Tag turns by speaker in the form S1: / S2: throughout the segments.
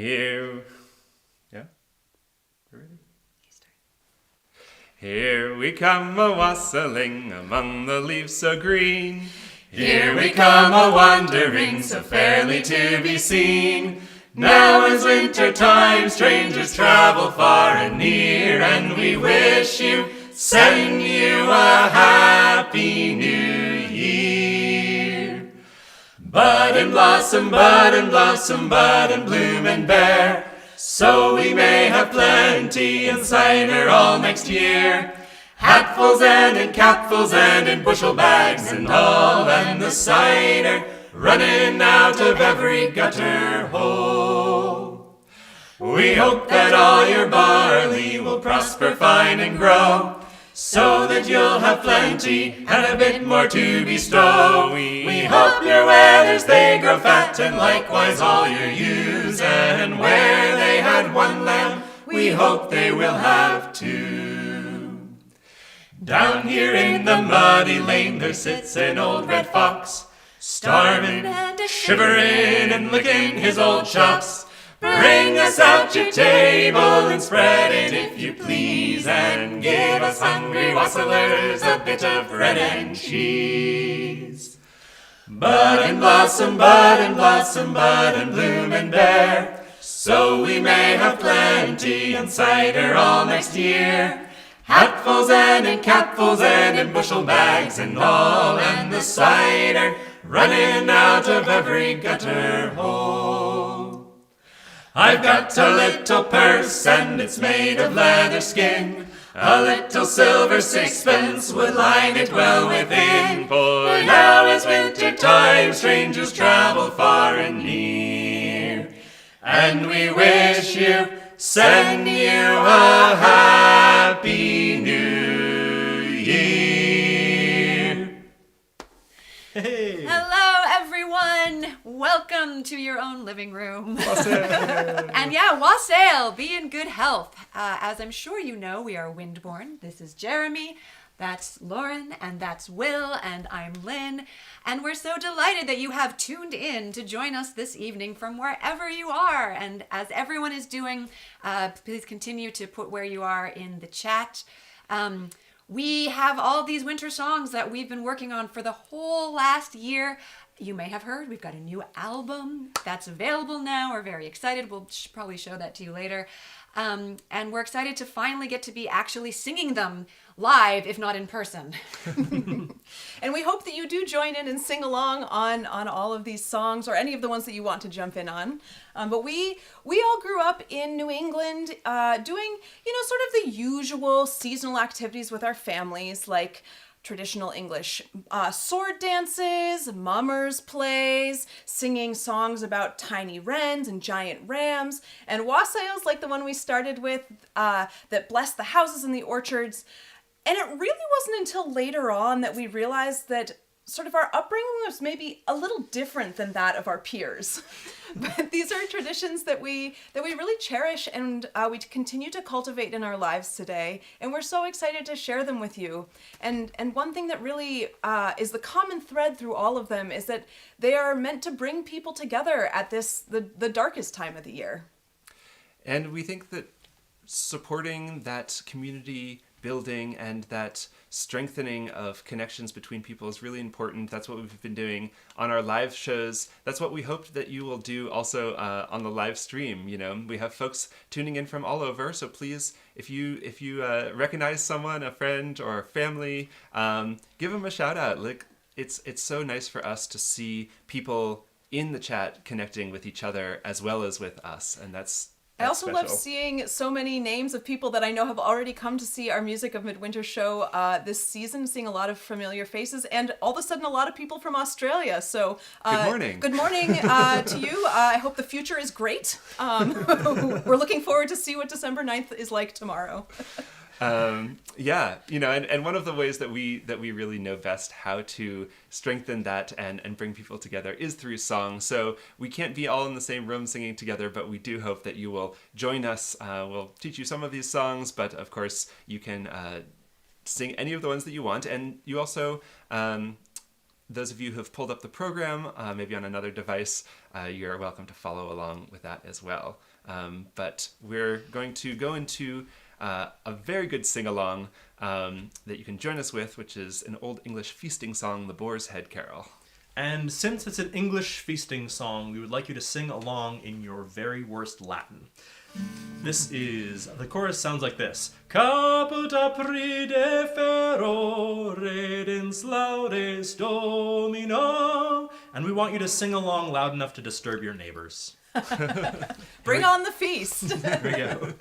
S1: Here, yeah, you ready? Here we come a-wassailing among the leaves so green. Here we come a-wandering so fairly to be seen. Now is winter time, strangers travel far and near, and we wish you, send you a happy new year. Bud and blossom, bud and blossom, bud and bloom and bear, so we may have plenty and cider all next year. Hatfuls and in capfuls and in bushel bags and all, and the cider running out of every gutter hole. We hope that all your barley will prosper fine and grow, so that you'll have plenty and a bit more to bestow. We hope your wethers they grow fat, and likewise all your ewes, and where they had one lamb, we hope they will have two. Down here in the muddy lane there sits an old red fox, starving and shivering and licking his old chops. Bring us out your table and spread it if you please, and give us hungry wassailers a bit of bread and cheese. Bud and blossom, bud and blossom, bud and bloom and bear, so we may have plenty and cider all next year. Hatfuls and in capfuls and in bushel bags and all, and the cider running out of every gutter hole. I've got a little purse and it's made of leather skin, a little silver sixpence would line it well within. For now is winter time, strangers travel far and near, and we wish you, send you a happy new year.
S2: Hey. Hello, everyone. Welcome to your own living room.
S1: Wassail.
S2: And yeah, wassail. Be in good health. As I'm sure you know, we are Windborne. This is Jeremy. That's Lauren, and that's Will, and I'm Lynn. And we're so delighted that you have tuned in to join us this evening from wherever you are. And as everyone is doing, please continue to put where you are in the chat. We have all these winter songs that we've been working on for the whole last year. You may have heard we've got a new album that's available now. We're very excited. We'll probably show that to you later. And we're excited to finally get to be actually singing them live, if not in person.
S3: And we hope that you do join in and sing along on all of these songs, or any of the ones that you want to jump in on. But we all grew up in New England doing, sort of the usual seasonal activities with our families, like traditional English sword dances, mummers plays, singing songs about tiny wrens and giant rams, and wassails like the one we started with that blessed the houses and the orchards. And it really wasn't until later on that we realized that sort of our upbringing was maybe a little different than that of our peers. But these are traditions that we really cherish, and we continue to cultivate in our lives today. And we're so excited to share them with you. And one thing that really is the common thread through all of them is that they are meant to bring people together at the darkest time of the year.
S1: And we think that supporting that community building and that strengthening of connections between people is really important. That's what we've been doing on our live shows. That's what we hoped that you will do also on the live stream. We have folks tuning in from all over, so please, if you recognize someone, a friend or family, give them a shout out. Like, it's so nice for us to see people in the chat connecting with each other as well as with us, and that's
S3: I also
S1: special.
S3: love seeing so many names of people that I know have already come to see our Music of Midwinter show this season, seeing a lot of familiar faces, and all of a sudden a lot of people from Australia. So
S1: good morning.
S3: Good morning to you. I hope the future is great. We're looking forward to see what December 9th is like tomorrow.
S1: And one of the ways that we really know best how to strengthen that and bring people together is through song. So we can't be all in the same room singing together, but we do hope that you will join us. We'll teach you some of these songs, but of course you can sing any of the ones that you want. And you also, those of you who have pulled up the program, maybe on another device, you're welcome to follow along with that as well. But we're going to go into a very good sing-along that you can join us with, which is an Old English feasting song, the Boar's Head Carol.
S4: And since it's an English feasting song, we would like you to sing along in your very worst Latin. The chorus sounds like this. Caput apride ferro, redens laudes Domino. And we want you to sing along loud enough to disturb your neighbors.
S3: Bring on the feast.
S4: Here we go.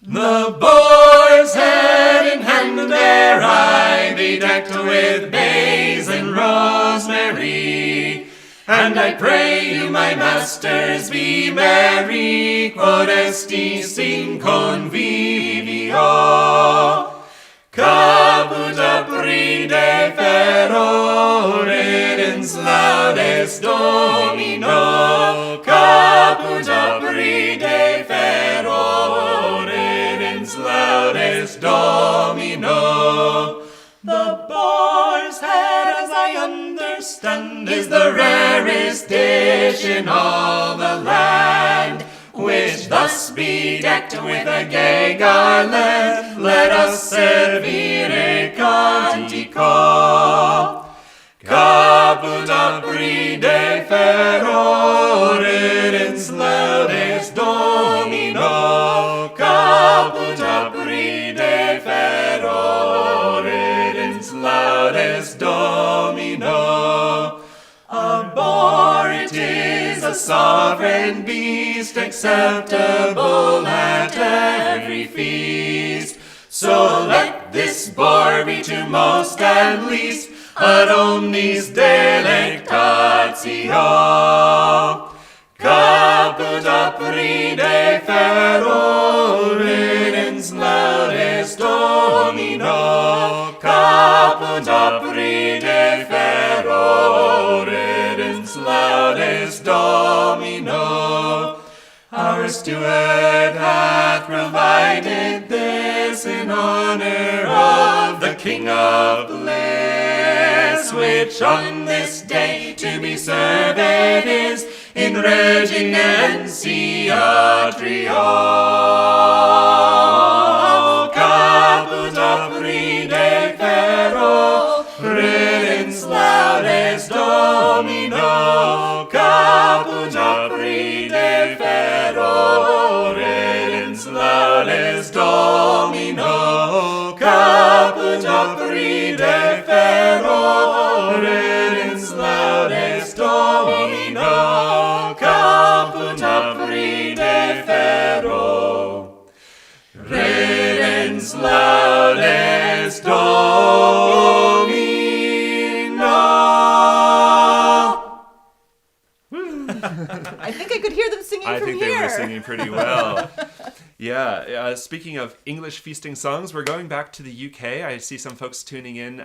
S1: The boar's head in hand there I be decked with bays and rosemary. And I pray you, my masters, be merry, quod esti sin convivio. Caput apride ferro, redens laudes Domino. Caput apride ferro, redens laudes Domino. The boar's head, as I understand, is the rarest dish in all the land, which thus be decked with a gay garland. Let us servire cantico. Caput apride ferro, redens laudes Domino. Caput apride ferro, redens laudes Domino. A boar it is, a sovereign beast, acceptable at every feast. So let this boar be to most and least ad omnis delectatio. Caput apride ferro, redens laudes Domino. Caput apride ferro, redens laudes Domino. Our steward hath provided this in honor of the King of bliss, which on this day to be served is in reginentia trio. Caput apride ferro, redens laudes Domino. Caput apride ferro, redens laudes Domino. Caput apride ferro, redens laudes Domino. Caput apride ferro, redens laudes Domino.
S3: I think I could hear them singing
S1: I
S3: from
S1: think
S3: here.
S1: they were singing pretty well. Yeah, speaking of English feasting songs, we're going back to the UK. I see some folks tuning in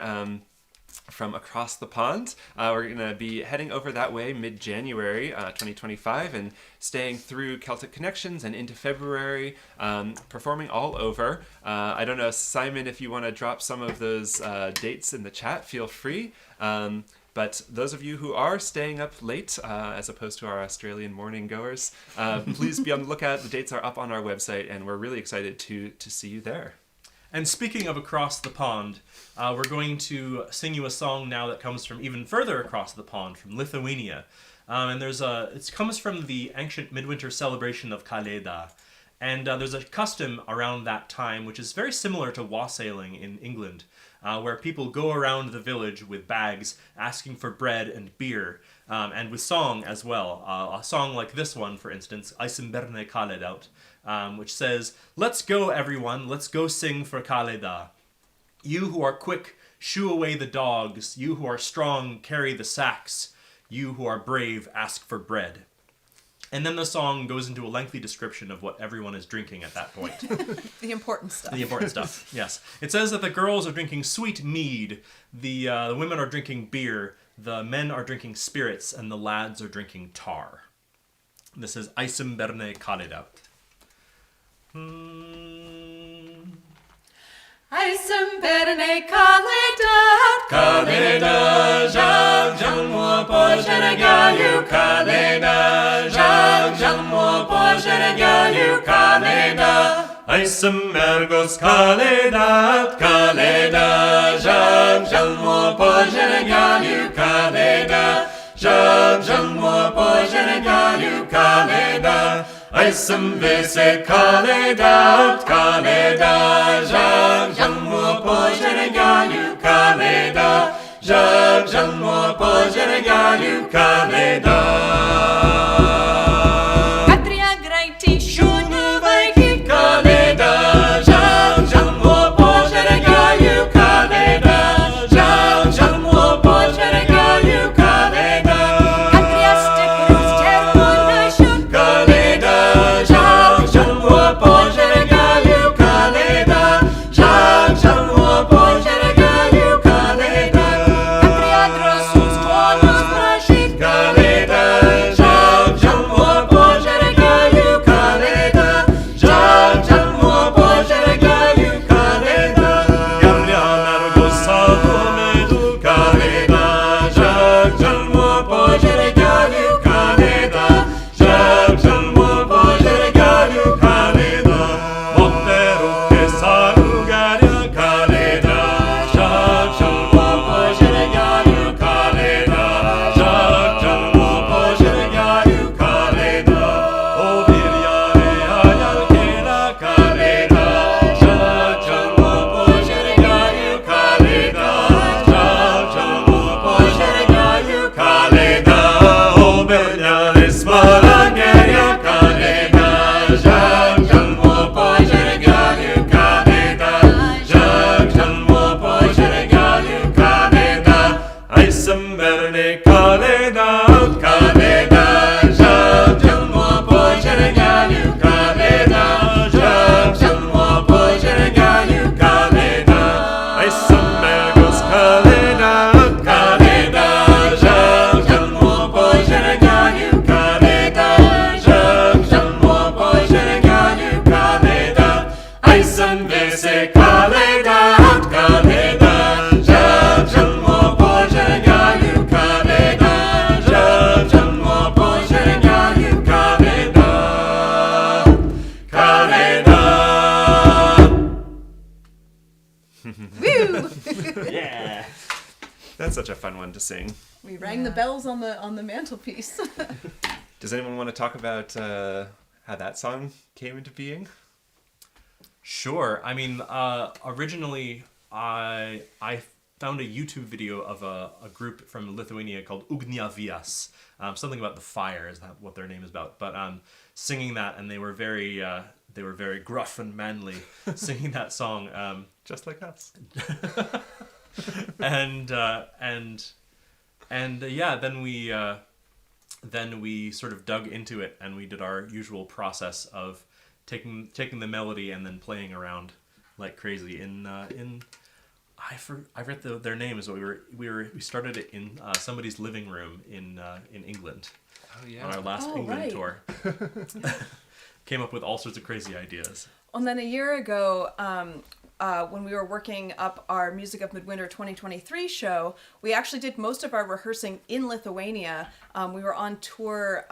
S1: from across the pond. We're going to be heading over that way mid-January 2025 and staying through Celtic Connections and into February, performing all over. I don't know, Simon, if you want to drop some of those dates in the chat, feel free. But those of you who are staying up late, as opposed to our Australian morning goers, please be on the lookout. The dates are up on our website, and we're really excited to see you there.
S4: And speaking of across the pond, we're going to sing you a song now that comes from even further across the pond, from Lithuania. And it comes from the ancient Midwinter celebration of Kalėda. And there's a custom around that time, which is very similar to wassailing in England, where people go around the village with bags asking for bread and beer, and with song as well. A song like this one, for instance, Eisenberne Kalėdaut, which says, "Let's go, everyone, let's go sing for Kalėda. You who are quick, shoo away the dogs. You who are strong, carry the sacks. You who are brave, ask for bread." And then the song goes into a lengthy description of what everyone is drinking at that point.
S3: The important stuff.
S4: The important stuff, yes. It says that the girls are drinking sweet mead, the women are drinking beer, the men are drinking spirits, and the lads are drinking tar. This is Eisenberne Kalėdaut.
S2: Eisenberne Kalėdaut,
S1: Kalėda, žav, žalmo po požeregaliu kalėda, žal, žalmo požeregaliu kalėda. Aisam mergos kalėda, kalėda, žal, žalmo požeregaliu kalėda, žal, žalmo požeregaliu kalėda. Aisam visi kalėda, kalėda, žal, žalmo požeregaliu kalėda, žal, žalmo požeregaliu kalėda.
S2: Katrie graitį šunų vaikį,
S1: Kalėda, žal, žalmo požeregaliu kalėda, žal, žalmo požeregaliu kalėda.
S2: katrie stiprus červonašių,
S1: Kalėda, žal, žalmo požeregaliu kalėda, žal, žalmo požeregaliu kalėda.
S2: katrie drąsus žmogus prašyt,
S1: Kalėda, žal, žalmo požeregaliu kalėda, žal, žalmo požeregaliu kalėda. Galria mergos savo medų kalėda, žal, žalmo požeregaliu kalėda, žal, žalmo požeregaliu kalėda. Moterų sarų garia kalėda, žal, žalmo požeregaliu kalėda, žal, žalmo požeregaliu kalėda. O virjare ajalkėla kalėda, žal, žalmo požeregaliu kalėda, žal, žalmo požeregaliu kalėda. O bernelė smarangeria kalėda, žal, žalmo požeregaliu kalėda, žal, žalmo požeregaliu kalėda. Aisam bernė kalėda, kalėda, žal, žalmo požeregaliu kalėda, žal, žalmo požeregaliu kalėda. Aisam mergos kalėda, kalėda, žal, žalmo požeregaliu kalėda, žal, žalmo požeregaliu kalėda. Aisam visi kalėda, kalėda, žal, žalmo požeregaliu kalėda, žal, žalmo požeregaliu kalėda. Kalėda.
S3: Woo!
S4: Yeah.
S1: That's such a fun one to sing.
S3: We rang the bells on the mantelpiece.
S1: Does anyone want to talk about how that song came into being?
S4: Sure. I mean, originally, I found a YouTube video of a group from Lithuania called Ugniavias. Something about the fire is that what their name is about. But singing that, and they were very gruff and manly, singing that song.
S1: Just like us.
S4: And yeah, then we sort of dug into it, and we did our usual process of taking the melody and then playing around like crazy. I forget their names, but we started it in somebody's living room in England.
S1: Oh yeah.
S4: On our last
S3: Oh,
S4: England
S3: right.
S4: tour. Came up with all sorts of crazy ideas.
S3: And then a year ago, when we were working up our Music of Midwinter 2023 show, we actually did most of our rehearsing in Lithuania. We were on tour.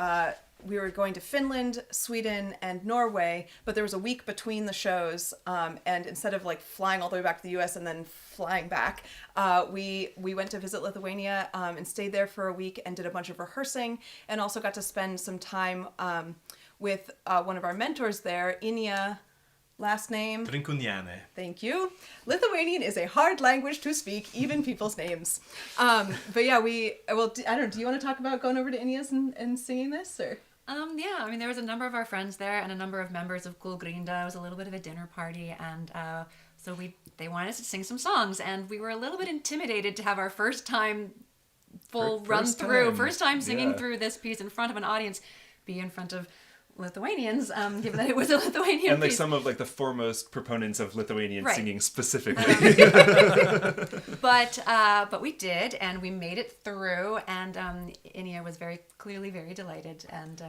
S3: We were going to Finland, Sweden, and Norway, but there was a week between the shows. And instead of like flying all the way back to the US and then flying back, we went to visit Lithuania and stayed there for a week and did a bunch of rehearsing, and also got to spend some time with one of our mentors there, Inia. Last name?
S4: Trinkuniane.
S3: Thank you. Lithuanian is a hard language to speak, even people's names. But yeah, I don't know, do you want to talk about going over to Inia's and singing this, or?
S2: Yeah, I mean, there was a number of our friends there and a number of members of Gulgrinda. It was a little bit of a dinner party, and so they wanted us to sing some songs, and we were a little bit intimidated to have our first time
S1: First
S2: singing
S1: time
S2: through this piece in front of an audience, be in front of Lithuanians, given that it was a Lithuanian
S1: And like
S2: piece.
S1: some of like the foremost proponents of Lithuanian
S2: Right.
S1: singing specifically.
S2: But we did, and we made it through, and Inia was clearly very delighted, and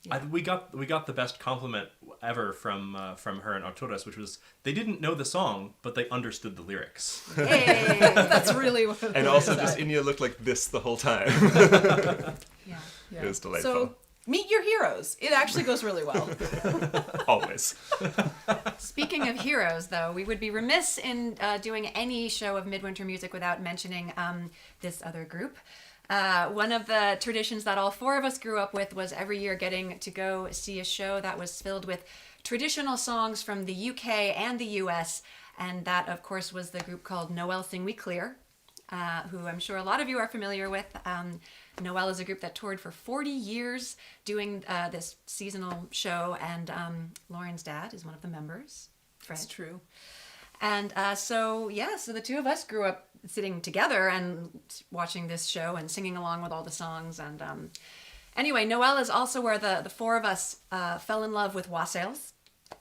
S2: yeah.
S4: We got the best compliment ever from her and Arturas, which was they didn't know the song, but they understood the lyrics.
S2: Yay!
S3: That's really what
S1: And also just Inia looked like this the whole time.
S2: Yeah.
S3: Yeah.
S1: It was delightful.
S3: So meet your heroes. It actually goes really well.
S1: Always.
S2: Speaking of heroes, though, we would be remiss in doing any show of Midwinter music without mentioning this other group. One of the traditions that all four of us grew up with was every year getting to go see a show that was filled with traditional songs from the UK and the US, and that, of course, was the group called Noel Sing We Clear, who I'm sure a lot of you are familiar with. Noel is a group that toured for 40 years doing this seasonal show, and Lauren's dad is one of the members, Fred.
S3: That's true.
S2: And so the two of us grew up sitting together and watching this show and singing along with all the songs. And anyway, Noel is also where the four of us fell in love with wassails,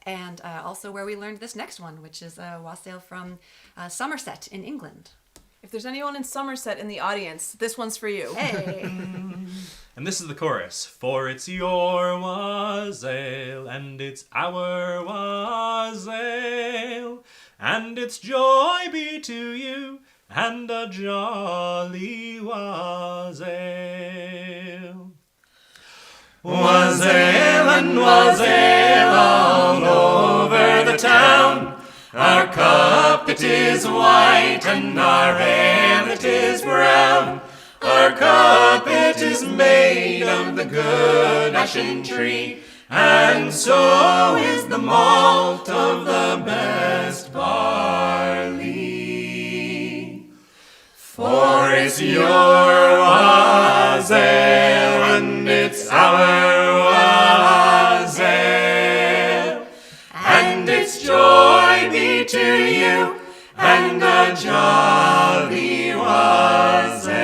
S2: and also where we learned this next one, which is a wassail from Somerset in England.
S3: If there's anyone in Somerset in the audience, this one's for you.
S2: Hey!
S4: And this is the chorus. For it's your wassail, and it's our wassail, and its joy be to you, and a jolly wassail.
S1: Wassail and wassail all over the town. Our cup it is white and our ale it is brown. Our cup it is made of the good ashen tree, and so is the malt of the best barley. For it's your wassail and it's our wassail, and its joy be to you, and a jolly wassail.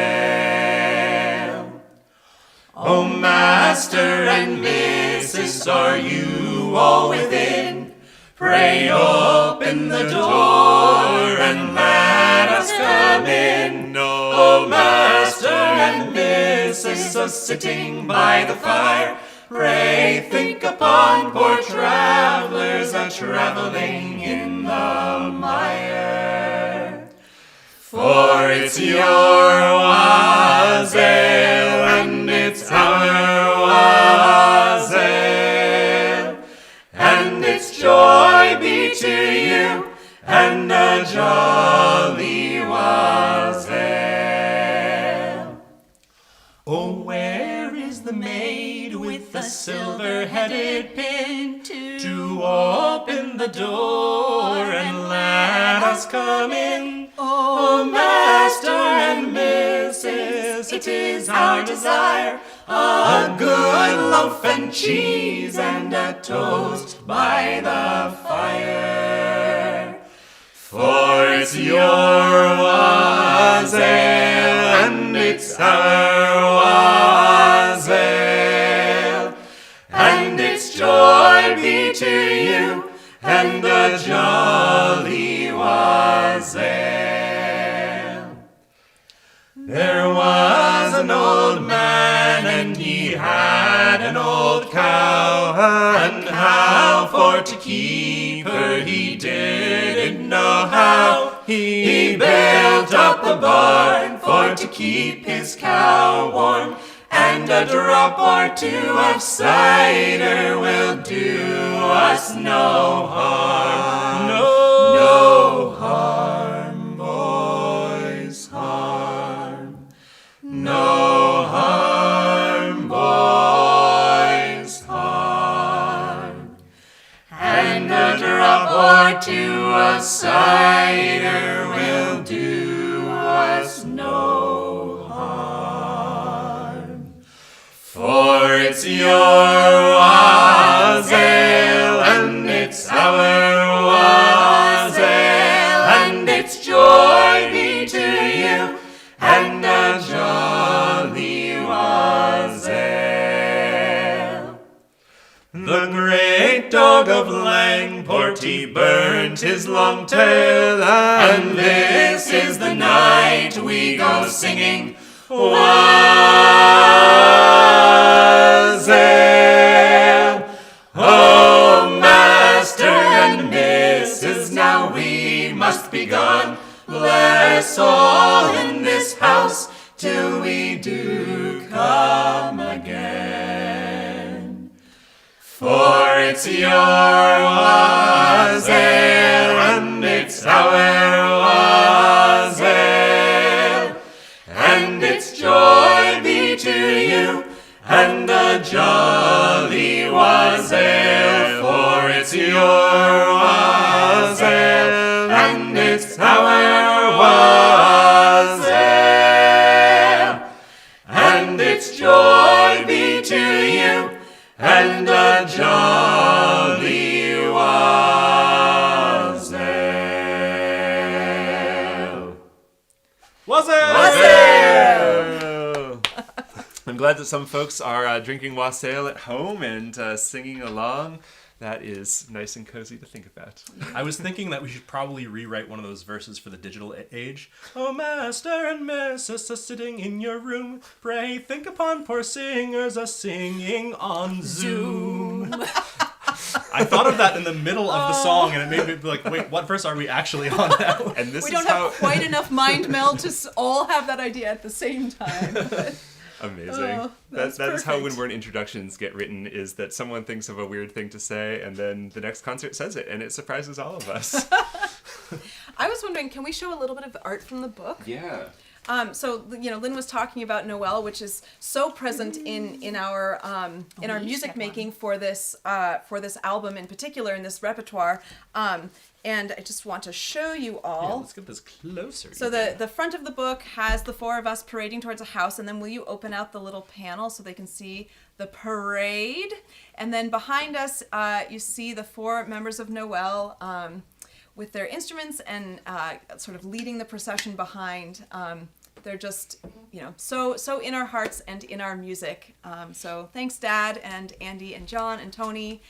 S1: O Master and Missus, are you all within? Pray open the door and let us come in. O Master and Missus, sitting by the fire, pray think upon poor travellers a-travelling in the mire. For it's your wassail and it's our wassail, and its joy be to you, and a jolly wassail. Oh, where is the maid with the silver-headed pin to open the door and let us come in? Oh, Master and Missus, it is our desire, a good loaf and cheese and a toast by the fire. For it's your wassail and it's our wassail, and its joy be to you, and a jolly wassail. There was an old man and he had an old cow, and how for to keep her he didn't know how. He built up a barn for to keep his cow warm, and a drop or two of cider will do us no harm. No harm, boys, harm. No harm, boys, harm. And a drop or two of cider will do us no harm. For it's your wassail and it's our wassail, and its joy be to you, and a jolly wassail. his long tail, and this is the night we go singing wassail. Oh, master and missus, now we must be gone. Bless all in this house till we do come again. For it's your wassail, and it's our wassail, and it's joy be to you, and a jolly wassail. For it's your wassail, and it's our wassail, and it's joy be to you, and a jolly wassail.
S4: Wassail!
S1: I'm glad that some folks are drinking wassail at home and singing along. That is nice and cozy to think about.
S4: I was thinking that we should probably rewrite one of those verses for the digital age. Oh, master and missus are sitting in your room. Pray think upon poor singers a singing on Zoom. I thought of that in the middle of the song, and it made me be like, wait, what verse are we actually on now?
S1: And this
S3: We
S1: is
S3: don't
S1: how
S3: have quite enough mind meld to all have that idea at the same time. But
S1: amazing.
S3: Oh, that's
S1: that is how
S3: perfect.
S1: Windborne introductions get written, is that someone thinks of a weird thing to say, and then the next concert says it, and it surprises all of us.
S3: I was wondering, can we show a little bit of the art from the book?
S1: Yeah.
S3: So Lynn was talking about Noel, which is so present in our music making for this album in particular, in this repertoire. And I just want to show you all.
S4: Yeah, let's get this closer.
S3: So the front of the book has the four of us parading towards a house, and then will you open out the little panel so they can see the parade? And then behind us, you see the four members of Noel with their instruments and sort of leading the procession behind. They're just, so in our hearts and in our music. So thanks, Dad and Andy and John and Tony.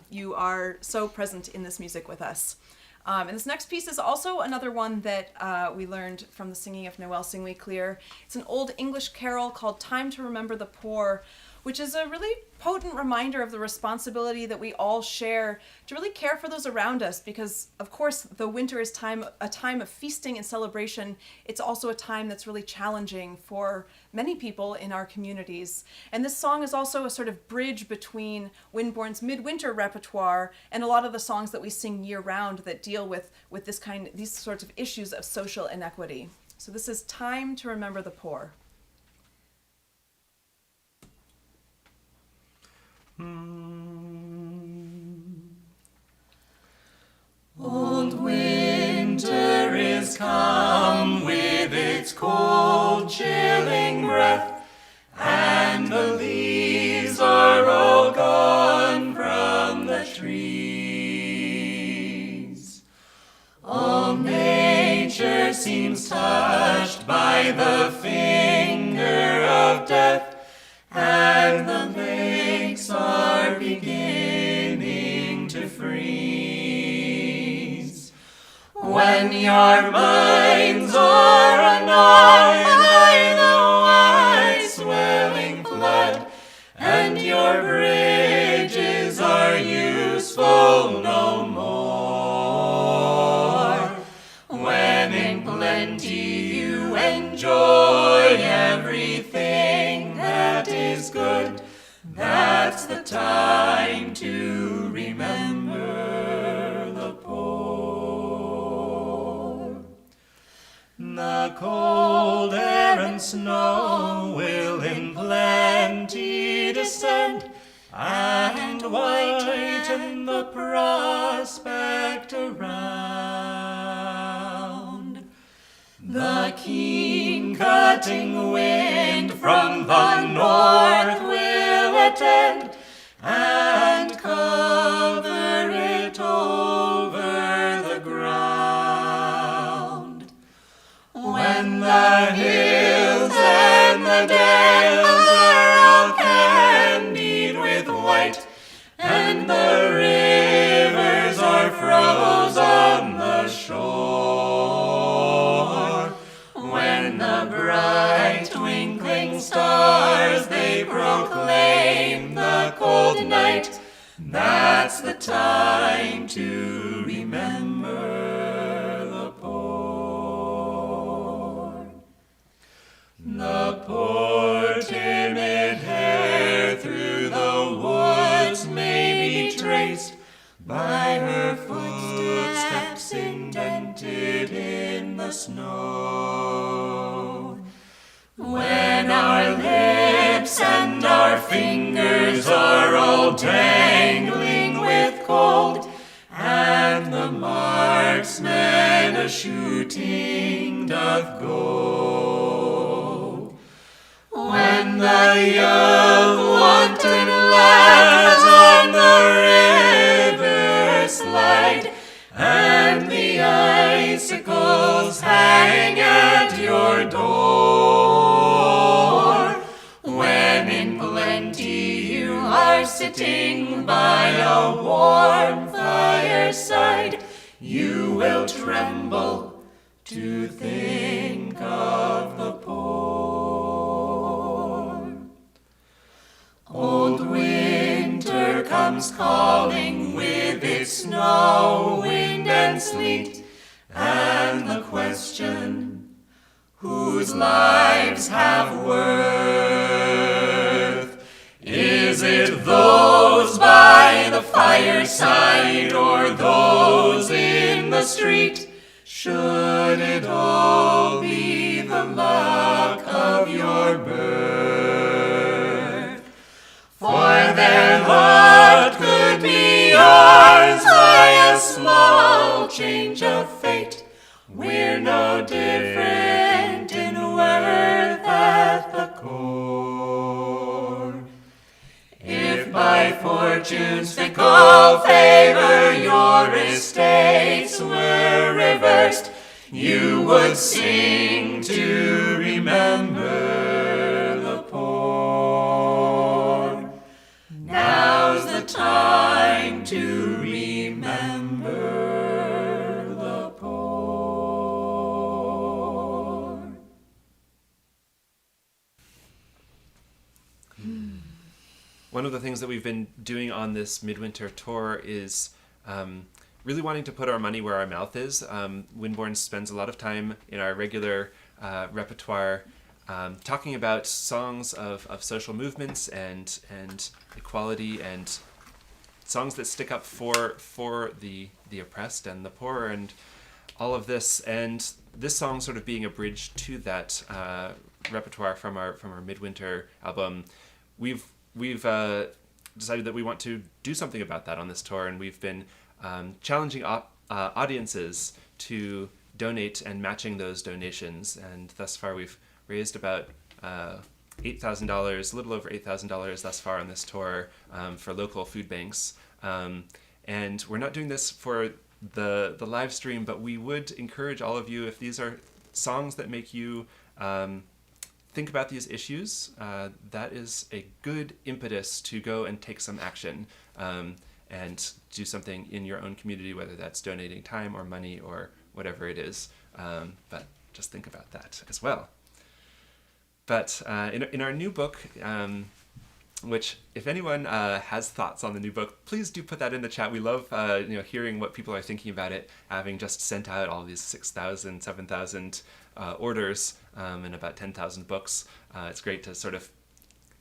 S3: You are so present in this music with us. And this next piece is also another one that we learned from the singing of Noel, Sing We Clear. It's an old English carol called Time to Remember the Poor, which is a really potent reminder of the responsibility that we all share to really care for those around us, because of course though winter is a time of feasting and celebration, it's also a time that's really challenging for many people in our communities. And this song is also a sort of bridge between Windborne's midwinter repertoire and a lot of the songs that we sing year-round that deal with these sorts of issues of social inequity. So this is Time to Remember the Poor.
S1: Old winter is come with its cold, chilling breath, and the leaves are all gone from the trees. All nature seems touched by the finger of death, and the lakes are beginning to freeze. When your minds are annoyed by the wide swelling flood, and your bridges are useful no more, when in plenty you enjoy everything that is good, that's the time to remember the poor. The cold air and snow will in plenty descend, and whiten the prospect around. The keen cutting wind from the north will attend, and cover it over the ground. When the hills and the dales are all candied with white, and the rivers are frozen That's the time to remember the poor. The poor timid hare through the woods may be traced by her footsteps indented in the snow. When our lips and our fingers are all dangling with cold, and the marksman a shooting doth go. When the young wanton lads on the river slide, and the icicles hang at your door, when in plenty you are sitting by a warm fireside, you will tremble to think of the poor. Old winter comes calling with its snow, wind, and sleet, and the question, whose lives have worth? Is it those by the fireside or those in the street? Should it all be the luck of your birth? For their lot could be yours by a small change of fate. We're no different in worth at the core. If by fortune's fickle favor your estates were reversed, you would sing to remember the poor. Now's the time to remember the poor.
S5: One of the things that we've been doing on this Midwinter tour is really wanting to put our money where our mouth is. Windborne spends a lot of time in our regular repertoire talking about songs of social movements and equality, and songs that stick up for the oppressed and the poor and all of this. And this song sort of being a bridge to that repertoire from our Midwinter album. We've decided that we want to do something about that on this tour, and we've been challenging audiences to donate and matching those donations. And thus far, we've raised about $8,000, a little over $8,000 thus far on this tour for local food banks. And we're not doing this for the live stream, but we would encourage all of you, if these are songs that make you think about these issues, that is a good impetus to go and take some action and do something in your own community, whether that's donating time or money or whatever it is. But just think about that as well. But in our new book, which if anyone has thoughts on the new book, please do put that in the chat. We love hearing what people are thinking about it, having just sent out all these 6,000, 7,000 orders and about 10,000 books. It's great to sort of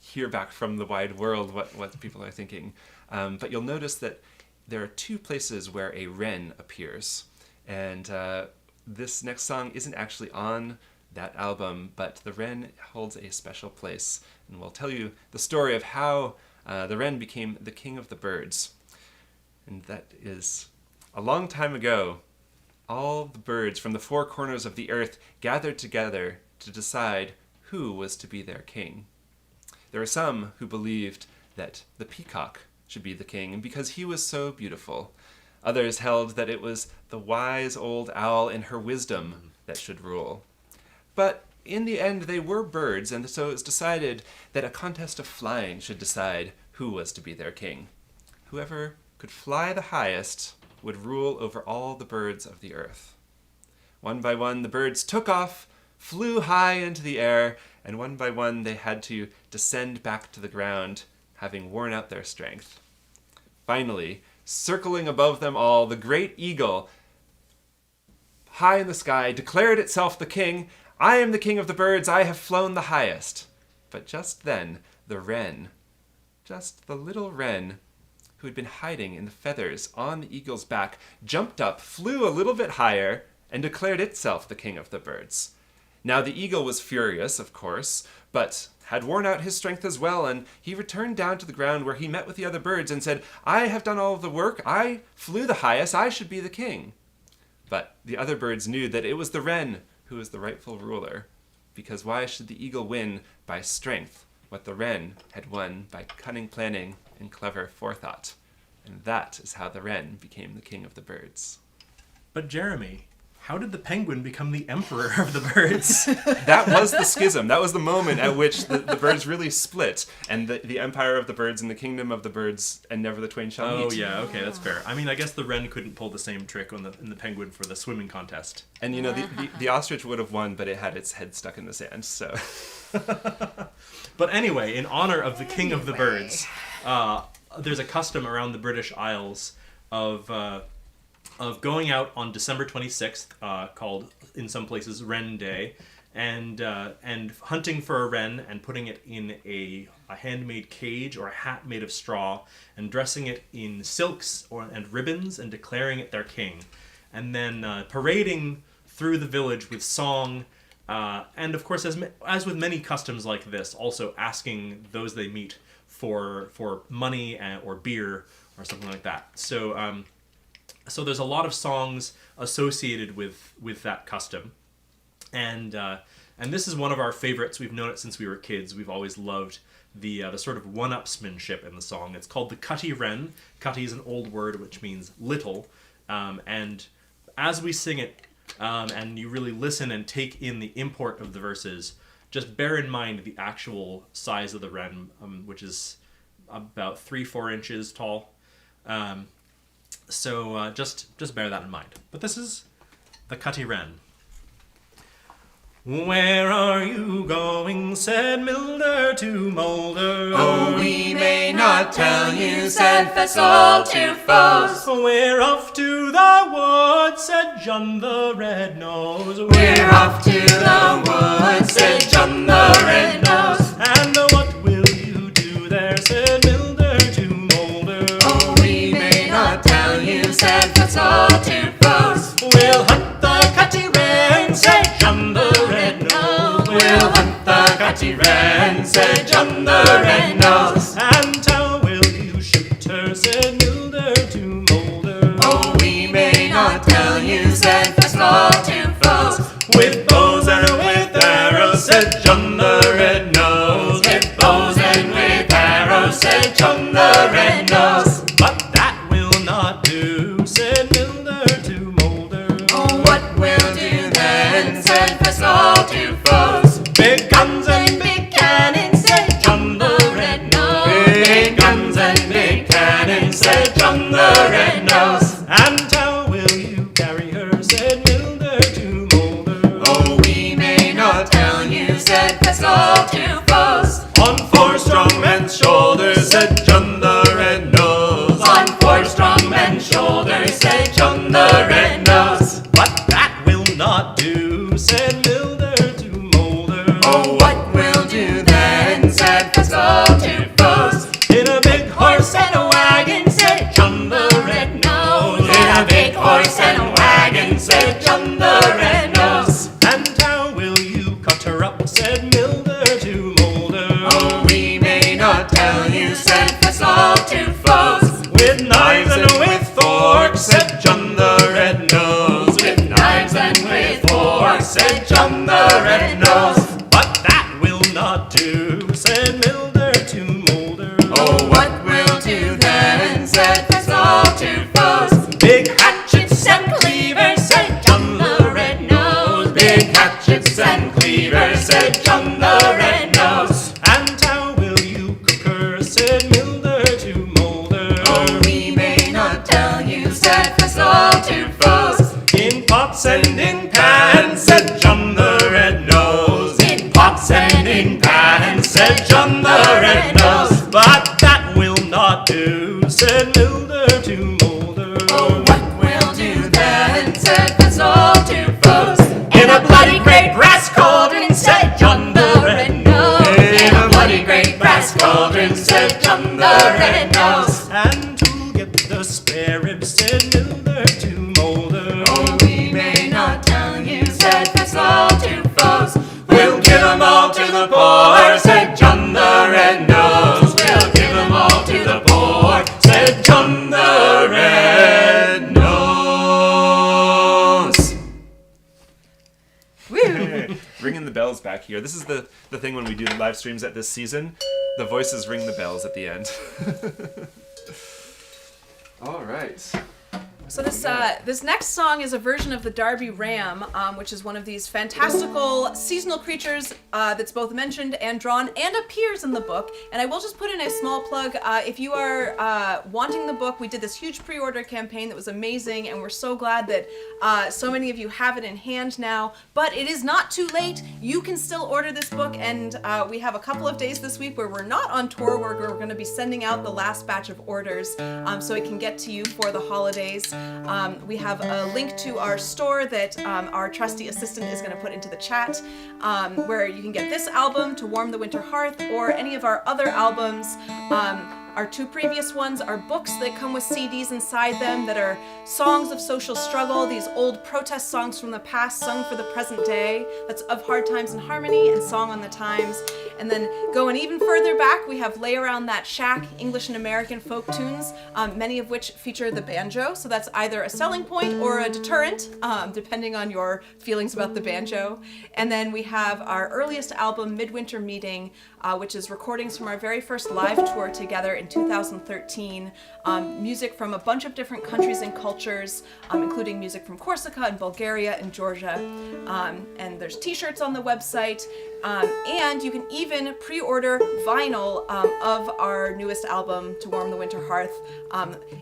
S5: hear back from the wide world what people are thinking. But you'll notice that there are two places where a wren appears. And this next song isn't actually on that album, but the wren holds a special place. And we'll tell you the story of how the wren became the king of the birds. And that is a long time ago. All the birds from the four corners of the earth gathered together to decide who was to be their king. There were some who believed that the peacock should be the king, and because he was so beautiful. Others held that it was the wise old owl and her wisdom that should rule. But in the end, they were birds, and so it was decided that a contest of flying should decide who was to be their king. Whoever could fly the highest would rule over all the birds of the earth. One by one, the birds took off, flew high into the air, and one by one they had to descend back to the ground, having worn out their strength. finally, circling above them all, the great eagle, high in the sky, declared itself the king. I am the king of the birds, I have flown the highest. But just then, the wren, just the little wren, who had been hiding in the feathers on the eagle's back, jumped up, flew a little bit higher, and declared itself the king of the birds. Now the eagle was furious, of course, but had worn out his strength as well, and he returned down to the ground where he met with the other birds and said, I have done all of the work, I flew the highest, I should be the king. But the other birds knew that it was the wren who was the rightful ruler, because why should the eagle win by strength what the wren had won by cunning planning and clever forethought? And that is how the wren became the king of the birds.
S4: But Jeremy, how did the penguin become the emperor of the birds?
S5: That was the schism. That was the moment at which the birds really split, and the empire of the birds and the kingdom of the birds, and never the twain shall meet.
S4: Oh yeah, okay, that's fair. I mean, I guess the wren couldn't pull the same trick in the penguin for the swimming contest.
S5: And the ostrich would have won, but it had its head stuck in the sand, so...
S4: But anyway, in honor of the king of the birds, there's a custom around the British Isles of going out on December 26th, called in some places Wren Day, and hunting for a wren and putting it in a handmade cage or a hat made of straw, and dressing it in silks and ribbons and declaring it their king, and then parading through the village with song, and of course, as with many customs like this, also asking those they meet for money or beer or something like that. So there's a lot of songs associated with that custom, and this is one of our favorites. We've known it since we were kids. We've always loved the sort of one-upsmanship in the song. It's called the cutty wren. Cutty is an old word which means little, and as we sing it, and you really listen and take in the import of the verses, just bear in mind the actual size of the wren, which is about 3-4 inches tall. So just bear that in mind. But this is the cutty wren. Where are you going, said Milder to Mulder.
S1: Oh, we may not tell you, said Thistle to foes.
S4: We're off to the woods, said John the Red-Nose.
S1: We're off to the woods, said John the Red-Nose.
S4: And what will you do there, said Milder to Mulder.
S1: Oh, we may not tell you, said Thistle to foes.
S4: We'll hunt the cutty wren, said John the Red-Nose.
S1: We'll hunt the cutty wren, said John the Red-Nose.
S4: And how will you shoot her, said Milder to Mulder.
S1: Oh, we may not tell you, said Thistle to foes.
S4: With bows and with arrows, said John the Red-Nose.
S1: With bows and with arrows, said John the Red-Nose.
S4: But that will not do, said Milder to Mulder.
S1: Oh, what we'll do then, said Thistle to foes.
S4: Big guns and big cannons, said John the Red-Nose.
S1: Big guns and big cannons, said John the Red-Nose.
S4: And how will you carry her, said Milder to Mulder.
S1: Oh, we may not tell you, said Thistle to foes.
S4: On 4 strong men's shoulders, said John the Red-Nose.
S1: On 4 strong men's shoulders, said John the Red-Nose.
S4: But that will not do, said Milder to Mulder.
S1: Oh, what we'll do then, said Thistle to foes.
S4: In a big horse and a wagon, said John the Red-Nose.
S1: In a big horse and a wagon, said John the Red-Nose.
S4: And how will you cut her up, said Milder to Mulder.
S1: Oh, we may not tell you, said Thistle to foes.
S4: With knives and with forks, said John the Red-Nose.
S1: With knives and with forks, said John the Red-Nose.
S4: But that will not do, said Milder to Mulder.
S1: Oh, what we'll do then, said Thistle to foes.
S4: Big hatchets and cleavers, said John the Red-Nose.
S1: Big hatchets and cleavers, said John the Red-Nose.
S4: And how will you cook her, said Milder to Mulder.
S1: Oh, we may not tell you, said Thistle to foes.
S4: In pots and in pans, said John the Red-Nose.
S1: In pots and in pans, said John the Red-Nose.
S4: But that will not do, said Milder
S1: steadfast all to foes. We'll give 'em all to the poor, said John the Red-Nosed. We'll give 'em all to the poor, said John the Red-Nosed.
S2: Woo!
S5: Ringing the bells back here. This is the thing when we do the live streams at this season. The voices ring the bells at the end. All right.
S3: So this next song is a version of the Derby Ram, which is one of these fantastical seasonal creatures that's both mentioned and drawn and appears in the book. And I will just put in a small plug. If you are wanting the book, we did this huge pre-order campaign that was amazing, and we're so glad that so many of you have it in hand now. But it is not too late. You can still order this book, and we have a couple of days this week where we're not on tour, where we're going to be sending out the last batch of orders so it can get to you for the holidays. We have a link to our store that our trusty assistant is going to put into the chat, where you can get this album, To Warm the Winter Hearth, or any of our other albums. Our two previous ones are books that come with CDs inside them that are songs of social struggle, these old protest songs from the past sung for the present day. That's Of Hard Times and Harmony and Song on the Times. And then going even further back, we have Lay Around That Shack, English and American folk tunes, many of which feature the banjo. So that's either a selling point or a deterrent, depending on your feelings about the banjo. And then we have our earliest album, Midwinter Meeting, which is recordings from our very first live tour together in 2013. Music from a bunch of different countries and cultures, including music from Corsica and Bulgaria and Georgia. And there's t-shirts on the website. And you can even pre-order vinyl of our newest album, To Warm the Winter Hearth.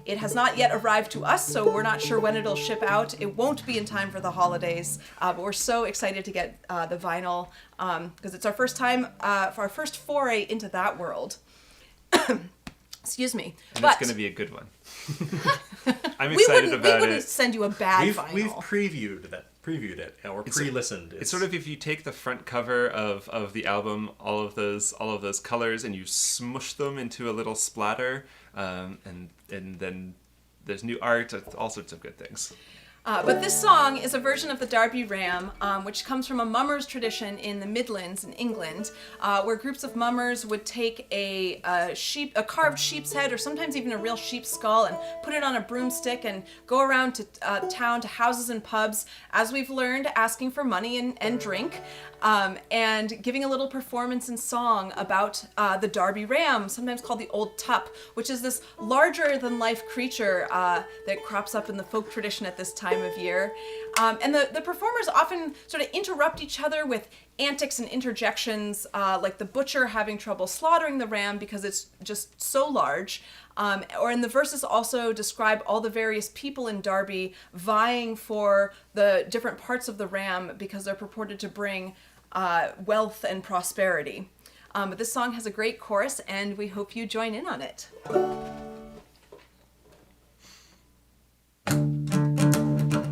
S3: It has not yet arrived to us, so we're not sure when it'll ship out. It won't be in time for the holidays, but we're so excited to get the vinyl because it's our first time, for our first foray into that world. Excuse me.
S5: And it's going to be a good one. I'm
S3: we
S5: excited
S3: wouldn't
S5: about it.
S3: send you a bad vinyl.
S4: We've previewed it or pre-listened.
S5: It's sort of if you take the front cover of the album, all of those colors, and you smush them into a little splatter, and then there's new art, all sorts of good things.
S3: But this song is a version of the Derby Ram, which comes from a mummers tradition in the Midlands in England, where groups of mummers would take a carved sheep's head, or sometimes even a real sheep's skull, and put it on a broomstick and go around to town to houses and pubs, as we've learned, asking for money and drink, and giving a little performance and song about the Derby Ram, sometimes called the Old Tup, which is this larger-than-life creature that crops up in the folk tradition at this time of year. And the performers often sort of interrupt each other with antics and interjections, like the butcher having trouble slaughtering the ram because it's just so large. Or in the verses also describe all the various people in Derby vying for the different parts of the ram because they're purported to bring wealth and prosperity. But this song has a great chorus, and we hope you join in on it.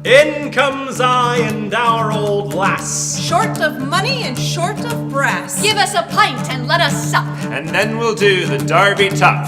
S4: In comes I and our old lass,
S3: Short of money and short of brass.
S2: Give us a pint and let us sup.
S5: And then we'll do the Derby Tup.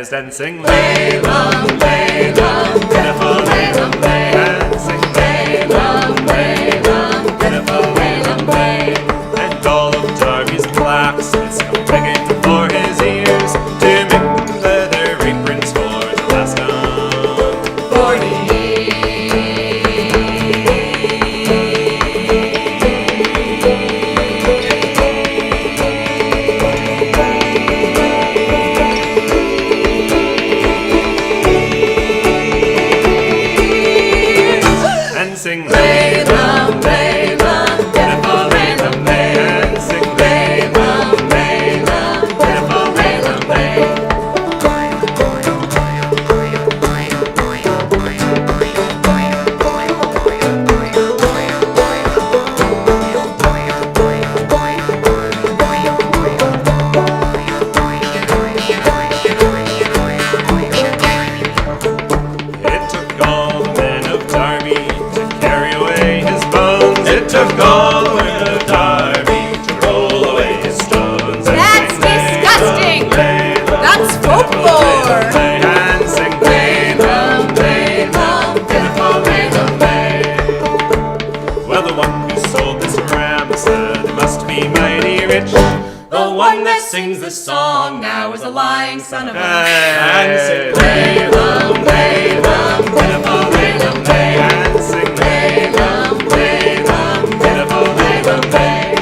S5: surprised and sing Laylam, Laylam, pitiful Laylam, lay, and sing Laylam, Laylam, pitiful Laylam, lay. And all of Darby's blacksmiths come begging for his ears to make leather aprons for the last of 40 and sing Laylam, Laylam, pitiful Laylam, lay, and sing Laylam, Laylam, pitiful Laylam, lay. It took all the men of Derby to carry away his bones. It took all the men of Derby to roll away his stones. And
S3: That's
S5: sing
S3: disgusting.
S5: Laylam, Laylam,
S3: That's
S5: pitiful
S3: folklore.
S5: Laylam, lay, and sing Laylam, Laylam, pitiful Laylam, lay. Well, the one who sold this ram said he must be mighty rich.
S1: The one that sings this song now is a lying son of a...
S5: And sing Laylam, Laylam, pitiful Laylam, lay, and sing Laylam, Laylam, pitiful Laylam, lay.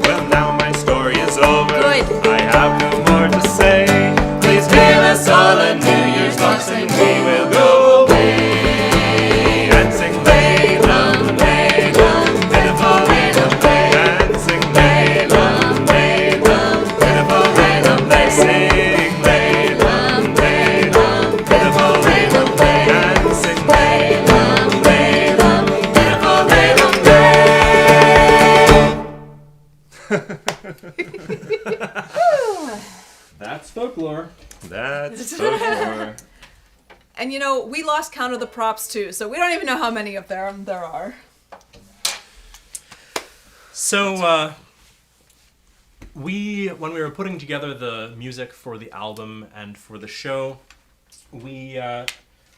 S5: Well, now my story is over.
S3: Good.
S5: I have no more to say. Please give us all a New Year's box and we will go away. And sing Laylam, Laylam, pitiful Laylam, lay, and sing Laylam, Laylam, pitiful Laylam, lay, sing Laylam, Laylam, pitiful Laylam, lay, and sing Laylam, Laylam, pitiful Laylam, lay.
S4: That's folklore.
S5: That's folklore.
S3: And you know, we lost count of the props too, so we don't even know how many of them there are.
S4: So, when we were putting together the music for the album and for the show, we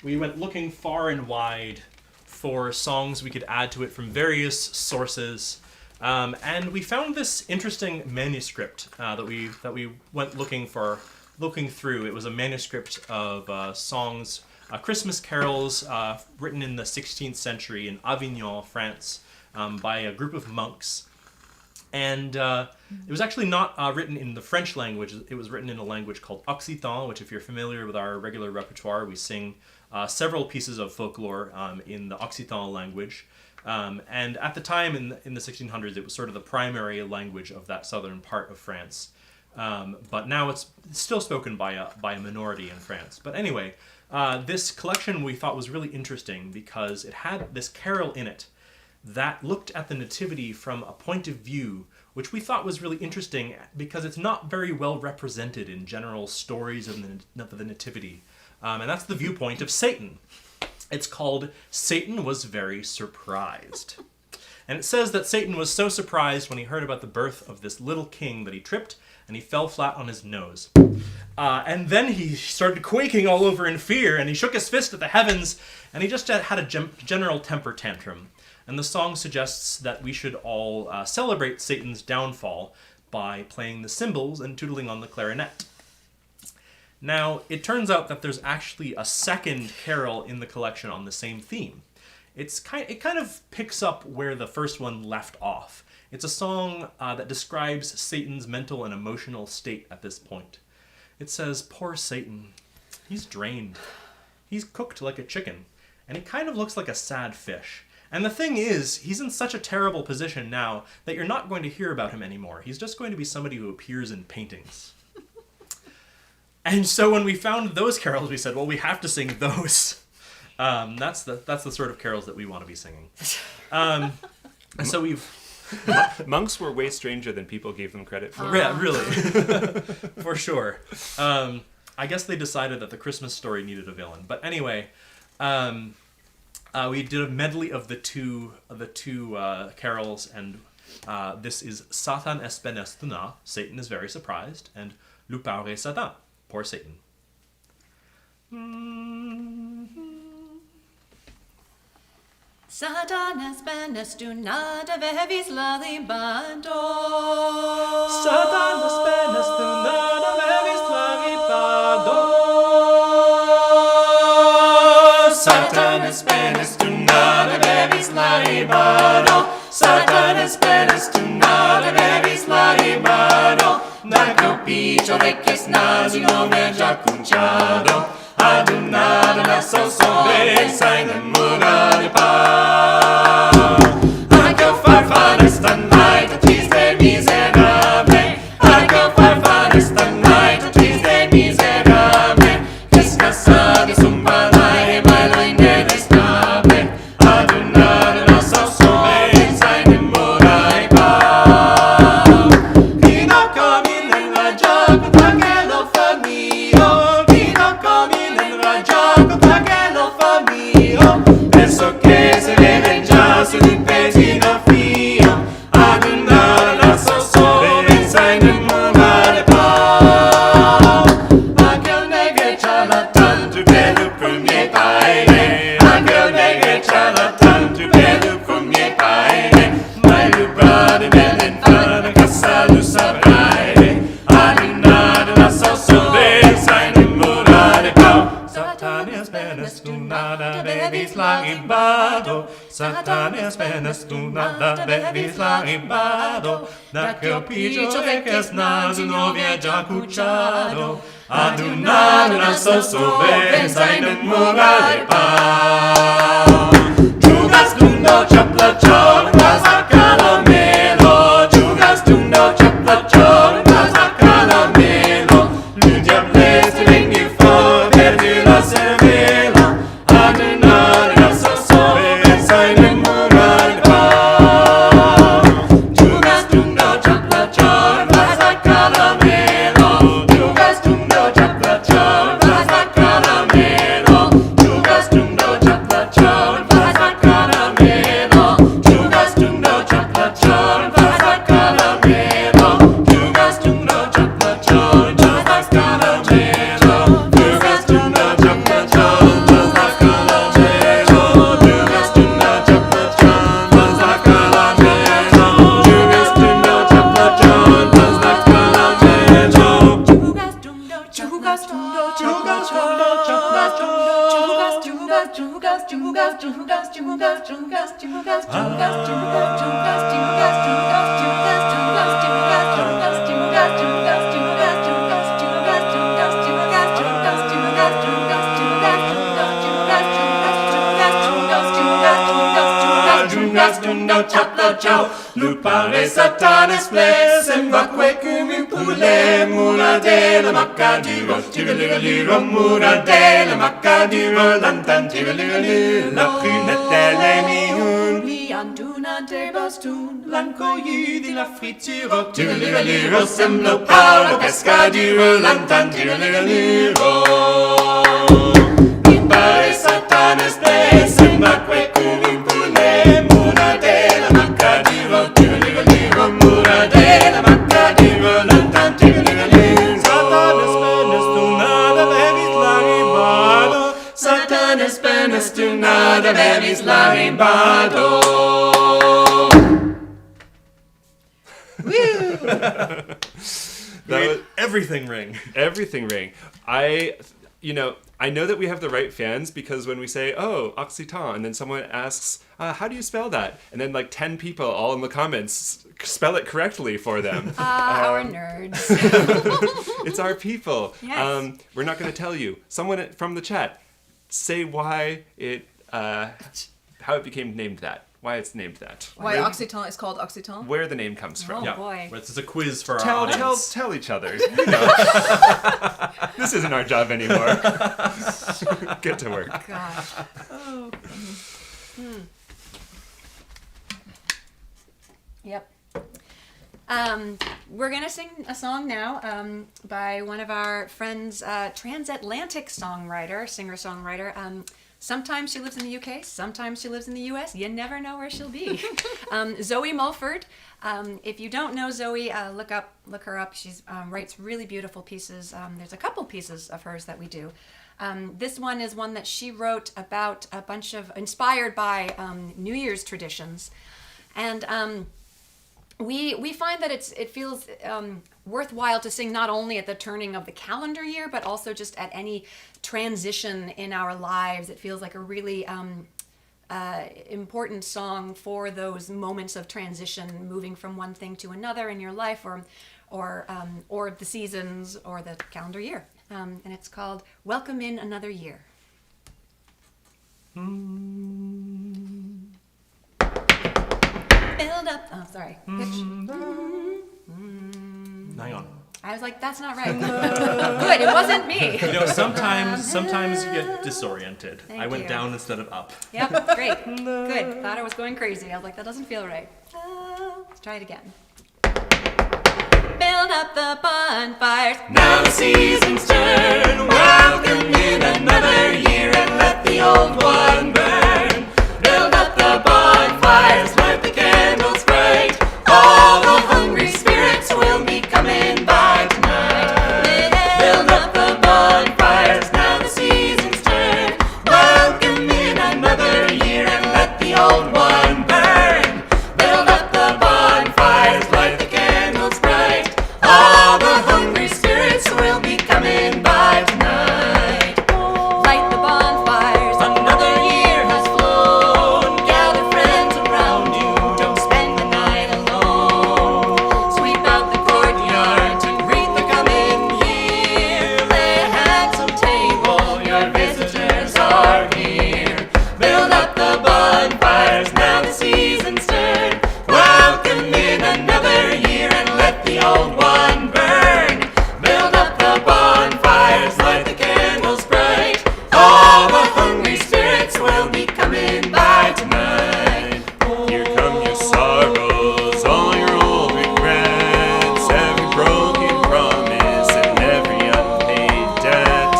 S4: went looking far and wide for songs we could add to it from various sources, and we found this interesting manuscript that we went looking through. It was a manuscript of songs, Christmas carols written in the 16th century in Avignon, France, by a group of monks. And it was actually not written in the French language. It was written in a language called Occitan, which, if you're familiar with our regular repertoire, we sing several pieces of folklore in the Occitan language. And at the time, in the 1600s, it was sort of the primary language of that southern part of France. But now it's still spoken by a minority in France. But anyway, this collection we thought was really interesting because it had this carol in it that looked at the nativity from a point of view which we thought was really interesting because it's not very well represented in general stories of the nativity. And that's the viewpoint of Satan. It's called Satan Was Very Surprised. And it says that Satan was so surprised when he heard about the birth of this little king that he tripped and he fell flat on his nose. And then he started quaking all over in fear, and he shook his fist at the heavens, and he just had a general temper tantrum. And the song suggests that we should all celebrate Satan's downfall by playing the cymbals and tootling on the clarinet. Now, it turns out that there's actually a second carol in the collection on the same theme. It kind of picks up where the first one left off. It's a song that describes Satan's mental and emotional state at this point. It says, "Poor Satan, he's drained. He's cooked like a chicken, and he kind of looks like a sad fish. And the thing is, he's in such a terrible position now that you're not going to hear about him anymore. He's just going to be somebody who appears in paintings." And so when we found those carols, we said, well, we have to sing those. That's the sort of carols that we want to be singing. And so we've...
S5: Monks were way stranger than people gave them credit for.
S4: Yeah, really. For sure. I guess they decided that the Christmas story needed a villain. But anyway, we did a medley of the two carols, and this is Satan es benestuna, Satan is very surprised, and Lupare Satan, Poor Satan.
S2: Satanas benes du nada vevis laribado.
S4: Satanas benes du nada vevis laribado.
S1: Satanas benes tu nada vevis laribado. Satanas benes tu nada vevis laribado. Naco picho de que es nazi no me giacunciado. Adunado na so benza in mura de pau. Anche farfalla sta night, triste miserable. Anche farfalla sta night, triste miserable. Descansare son balai, malo inestabile. Adunado na so benza in mura de pau. Fino come nella gioco, perché lo fa mio. Fino come nella gioco, perché lo fa mio. Penso che se vede già su di pesino fio. Adunare la sossovenza in il murale pau. Anche un negre c'ha la tanto bello premier paese. Anche un negre c'ha la tanto bello premier paese. Ma il brado dell'infame cassa lo saprai. Adunare la sossovenza in il murale pau. Satanias benes tu nada bevis laribado. Satanias benes tu nada bevis laribado. Da capriccio e che snaso non vi è già cucciato. Adunare la sossovenza in un murale pau. Giugas tundo ciaplacciò, casa calamelo. Giugas tundo ciaplacciò, casa calamelo. Lui diableste vengi fuori, perdi la cervella. Adunare la sossovenza in un murale pau. Giugas tundo ciaplacciò, casa calamelo. Giugas tundo ciaplacciò, casa calamelo. Giugas tundo ciaplacciò, casa calamelo. Giugas tundo ciaplacciò, casa calamelo. Giugas tundo ciaplacciò, casa calamelo. Giugas tundo ciaplacciò, casa calamelo. Giugas tundo ciaplacciò, casa calamelo. Giugas tundo ciaplacciò, casa calamelo. Ciao, lupare satanas ple, sembra come un poulet, mura della maccadiro, tigaliro, mura della maccadiro, lantan tigaliro, la prunette delle miun,
S2: Lianduna de bastun,
S1: l'ancogli di la frittiro, tigaliro, sembra Paolo pescadiro, lantan tigaliro. Lupare satanas ple, sembra come un poulet, mura della maccadiro, tigaliro, mura della maccadiro, lantan tigaliro. Satanas benes tu nada bevis laribado. Satanas benes tu nada bevis laribado.
S4: Made everything ring.
S5: Everything ring. I know that we have the right fans because when we say, oh, Occitan, and then someone asks, how do you spell that? And then like 10 people all in the comments spell it correctly for them.
S2: our nerds.
S5: It's our people.
S2: Yes.
S5: We're not going to tell you. Someone from the chat, say why it, how it became named that. Why it's named that.
S3: Why Occitan is called Occitan?
S5: Where the name comes from.
S2: Oh,
S4: Yeah,
S2: boy.
S4: this is a quiz for our audience.
S5: Tell each other. You know. This isn't our job anymore. Get to work.
S2: Gosh. Yep. We're gonna sing a song now by one of our friends, transatlantic songwriter, singer-songwriter, Sometimes she lives in the UK, sometimes she lives in the US. You never know where she'll be. Zoe Mulford. If you don't know Zoe, look her up. She writes really beautiful pieces. There's a couple pieces of hers that we do. This one is one that she wrote about a bunch of, inspired by New Year's traditions. And we find that it feels worthwhile to sing not only at the turning of the calendar year, but also just at any transition in our lives. It feels like a really important song for those moments of transition, moving from one thing to another in your life, or the seasons, or the calendar year. And it's called "Welcome in Another Year." Build up. Oh, sorry. Pitch.
S4: Hang on.
S2: I was like, that's not right. Good, it wasn't me.
S4: You know, sometimes you get disoriented.
S2: Thank
S4: I went
S2: you.
S4: down instead of up.
S2: Yep, great. Good. Thought I was going crazy. I was like, that doesn't feel right. Let's try it again. Build up the bonfires.
S1: Now the seasons turn, welcome in another year, and let the old one burn. Build up the bonfires, light the candles bright. All the hungry spirits will be coming by tonight. Build up the bonfires, now the seasons turn. Welcome in another year, and let the old one burn. Build up the bonfires, light the candles bright. All the hungry spirits will be coming by tonight.
S2: Light the bonfires.
S1: Another year has flown. Gather friends around you. Don't spend the night alone. Sweep out the courtyard to greet the coming year. Lay a handsome table. Your visitors are here. Build up the bonfires. Now the seasons turn. Welcome in another year, and let the old one burn. Build up the bonfires, light the candles bright. All the hungry spirits will be coming by tonight. Here come your sorrows, all your old regrets, every broken promise and every unpaid debt.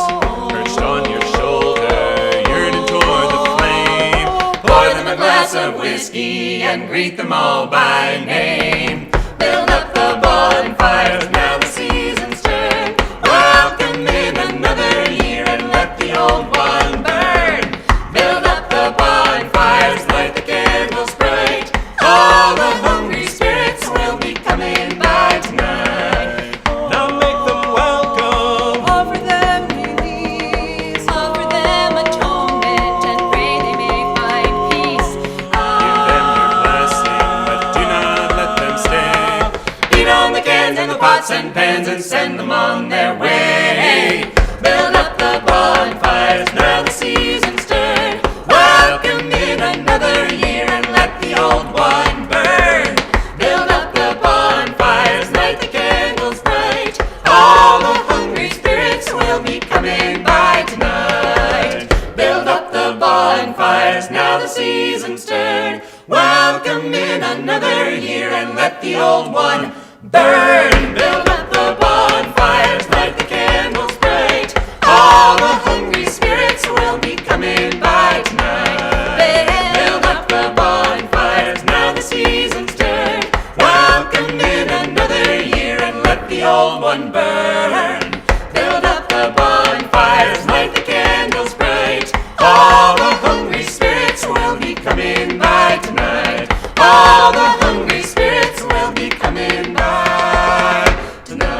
S1: Perched on your shoulder, yearning toward the flame. Pour them a glass of whiskey and greet them all by name. Build up the bonfires, now the seasons turn. Welcome in another year, and let the old one burn. Build up the bonfires, light the candles bright. All the hungry spirits will be coming by tonight.
S4: Now make them welcome.
S3: Offer them release.
S2: Offer them atonement and pray they may find peace.
S1: Give them your blessing, but do not let them stay. Beat on the cans and the pots and pans and send them on their way. Build up the bonfires, now the seasons turn. Welcome in another year, and let the old one burn. Build up the bonfires, light the candles bright. All the hungry spirits will be coming by tonight. Build up the bonfires, now the seasons turn. Welcome in another year, and let the old one burn. Build up the bonfires, light the candles bright. All the hungry spirits will be coming by tonight. Build up the bonfires, now the seasons turn. Welcome in another year, and let the old one burn. Build up the bonfires, light the candles bright. All the hungry spirits will be coming by tonight. All the hungry spirits will be coming by tonight.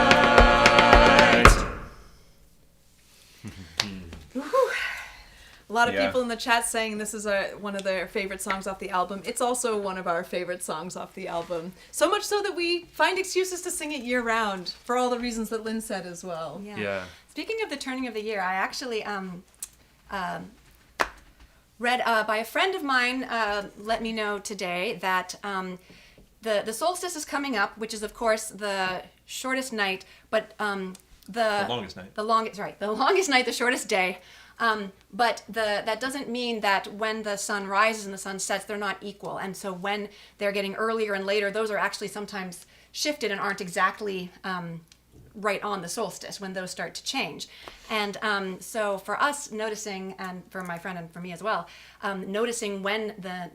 S3: A lot of
S4: Yeah.
S3: people in the chat saying this is one of their favorite songs off the album. It's also one of our favorite songs off the album. So much so that we find excuses to sing it year round for all the reasons that Lynn said as well.
S5: Yeah.
S2: Speaking of the turning of the year, I actually read by a friend of mine let me know today that the solstice is coming up, which is of course the shortest night, but the
S4: longest night.
S2: The longest night, the shortest day. But that doesn't mean that when the sun rises and the sun sets, they're not equal. And so when they're getting earlier and later, those are actually sometimes shifted and aren't exactly right on the solstice when those start to change. And so for us noticing, and for my friend and for me as well, noticing when the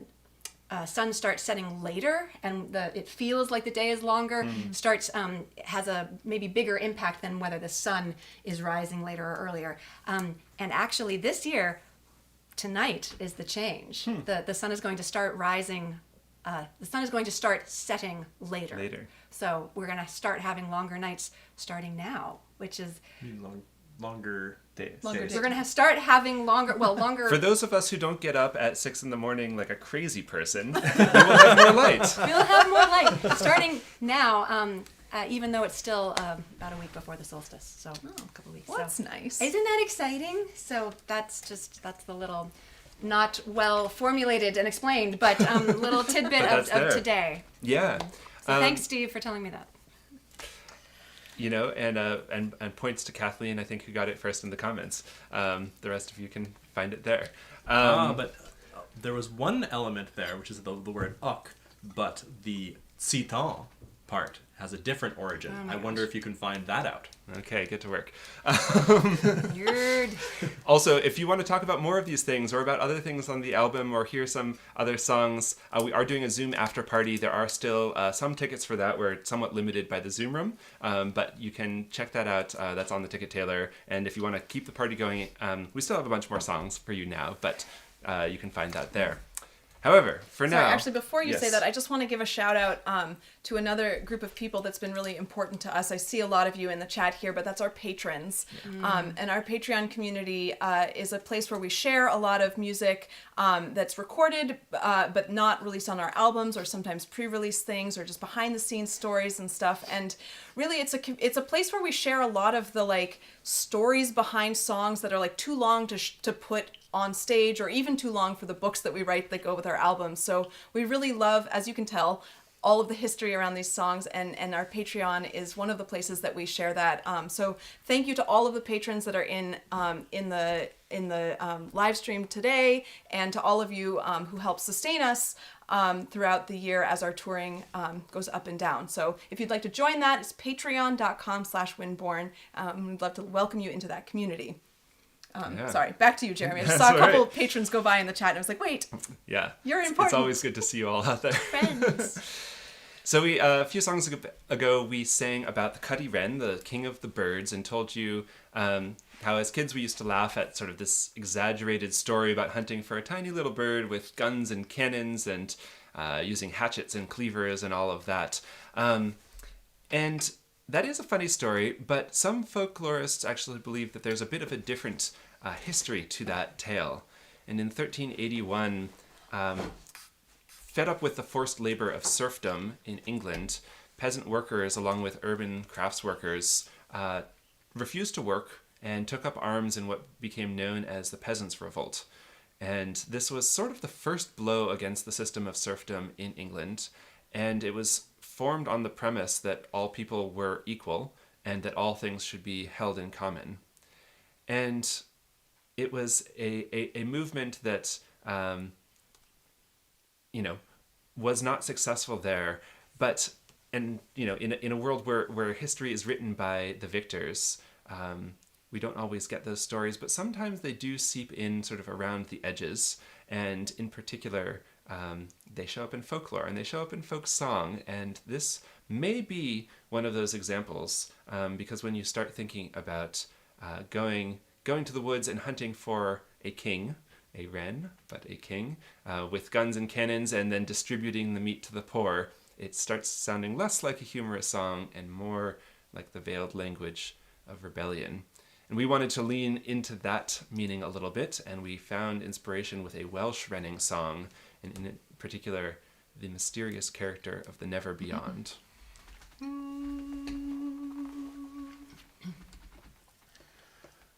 S2: sun starts setting later and it feels like the day is longer, has a maybe bigger impact than whether the sun is rising later or earlier. And actually this year, tonight is the change. The sun is going to start rising. The sun is going to start setting later. So we're going to start having longer nights starting now, which is
S4: Longer days.
S2: we're going to start having longer.
S5: For those of us who don't get up at 6 a.m. like a crazy person, we will have more light.
S2: We'll have more light starting now. Even though it's still about a week before the solstice, so a couple weeks.
S3: Well, that's nice.
S2: Isn't that exciting? So that's the little, not well formulated and explained, but little tidbit of today.
S5: Yeah.
S2: So thanks, Steve, for telling me that.
S5: You know, and points to Kathleen, I think, who got it first in the comments. The rest of you can find it there.
S4: But there was one element there, which is the word "ok," but the citan part has a different origin. I wonder if you can find that out.
S5: Okay, get to work.
S2: Nerd.
S5: Also, if you want to talk about more of these things or about other things on the album or hear some other songs, we are doing a Zoom after party. There are still some tickets for that. We're somewhat limited by the Zoom room, but you can check that out. That's on the ticket tailor. And if you want to keep the party going, we still have a bunch more songs for you now, but you can find that there. However, for now...
S3: Sorry, actually, before you
S5: yes.
S3: say that, I just want to give a shout out to another group of people that's been really important to us. I see a lot of you in the chat here, but that's our patrons. And our Patreon community is a place where we share a lot of music that's recorded, but not released on our albums, or sometimes pre-release things, or just behind-the-scenes stories and stuff. And really, it's a place where we share a lot of the stories behind songs that are too long to put on stage, or even too long for the books that we write that go with our albums. So we really love, as you can tell, all of the history around these songs, and our Patreon is one of the places that we share that. So thank you to all of the patrons that are in the live stream today, and to all of you who help sustain us throughout the year as our touring goes up and down. So if you'd like to join that, it's patreon.com/Windborne. We'd love to welcome you into that community. Sorry, back to you, Jeremy. I just saw a couple of patrons go by in the chat, and I was like, wait,
S5: yeah,
S3: you're important.
S5: It's always good to see you all out there.
S2: Friends.
S5: So a few songs ago, we sang about the Cuddy Wren, the king of the birds, and told you how as kids we used to laugh at sort of this exaggerated story about hunting for a tiny little bird with guns and cannons and using hatchets and cleavers and all of that. And that is a funny story, but some folklorists actually believe that there's a bit of a different history to that tale. And in 1381, fed up with the forced labor of serfdom in England, peasant workers, along with urban crafts workers, refused to work and took up arms in what became known as the Peasants' Revolt. And this was sort of the first blow against the system of serfdom in England, and it was formed on the premise that all people were equal and that all things should be held in common. And it was a movement that, was not successful there, but, in a world where history is written by the victors, we don't always get those stories, but sometimes they do seep in sort of around the edges, and in particular, they show up in folklore and they show up in folk song, and this may be one of those examples, because when you start thinking about going to the woods and hunting for a king, a wren, but a king, with guns and cannons, and then distributing the meat to the poor, it starts sounding less like a humorous song and more like the veiled language of rebellion. And we wanted to lean into that meaning a little bit, and we found inspiration with a Welsh wrenning song, and in particular, the mysterious character of the Never Beyond.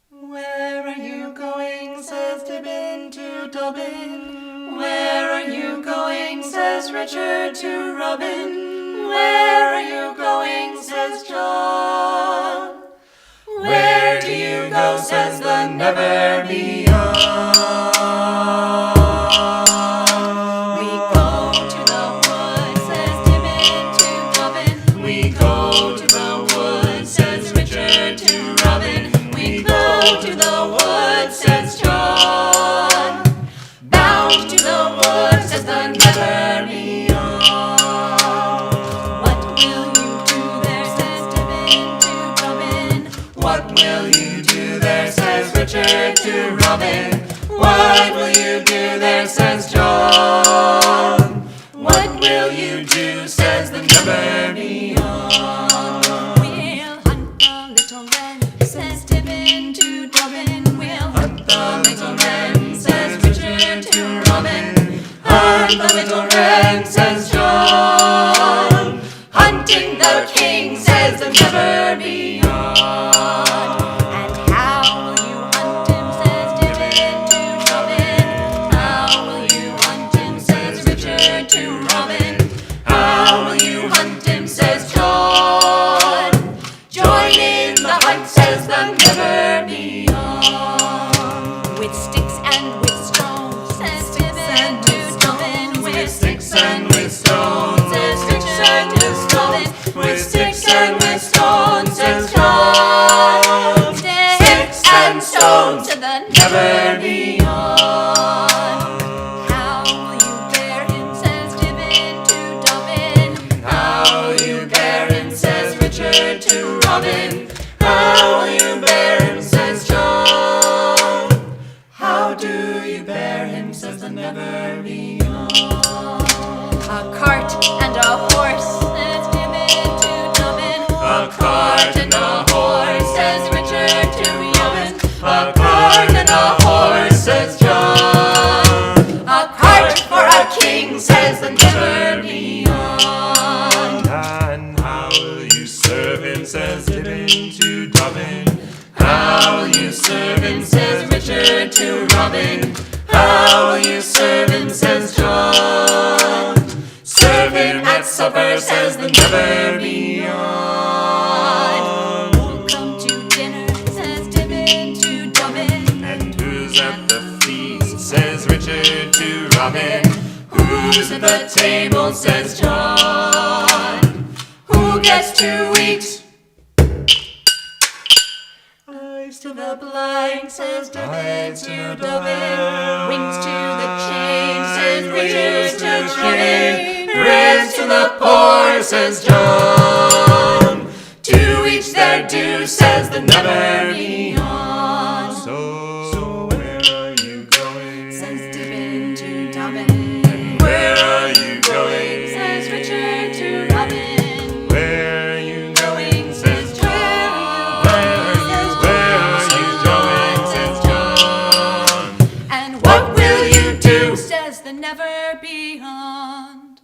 S1: Where are you going, says Tibbin to Dublin. Where are you going, says Richard to Robin. Where are you going, says John. Where do you go, says the Never Beyond. We go to the woods, says Tibbin to Dublin. We go to the woods, says Richard Robin. What will you do there, says John? What will you do, says the never beyond.
S2: We'll hunt the little wren, says Tibbin to Dobbin. We'll hunt
S1: The little wren, says Richard to Robin. Hunt the little wren, says John. Hunting the king, says the never beyond.
S2: And how will you hunt him, says Tibbin to Dobbin. How will you hunt him, says Richard to Robin.
S1: How will you hunt him, says John. Join in the hunt, says the never beyond.
S2: With sticks and with stones, says Tibbin to Dobbin. With
S1: Sticks and with stones,
S2: says Richard to Dobbin.
S1: with sticks and with stones, says John. Sticks and stones,
S2: to the
S1: never beyond.
S2: How will you bear him, says Tibbin to Dobbin.
S1: How will you bear him, says Richard to Robin. How will you bear him, says John. How do you bear him, says the never beyond.
S2: A cart and a horse, says Tibbin to Dobbin.
S1: A cart and a horse, says Richard to Robin. A cart and a horse, says John. A cart for a king, says the never beyond. And how will you serve him, says Tibbin to Dobbin. How will you serve him, says Richard to Robin. How will you serve him, says John. Serve him at supper, says the never beyond.
S2: Who'll come to dinner, says Tibbin to Dobbin.
S1: And who's at the feast, says Richard to Robin. Who's at the table, says John. Who gets to eat? Eyes to the blind, says Tibbin to Dobbin.
S2: Wings to the chain,
S1: Says Richard to Robin. Bread to the poor, says John. To each their due, says the never beyond. So where are you going?
S2: says Tibbin to Dobbin.
S1: Where are you going?
S2: Says Richard to Robin.
S1: Where are you going? Says John. Where are you going? Says John.
S2: And
S1: What will you do?
S2: says the never beyond.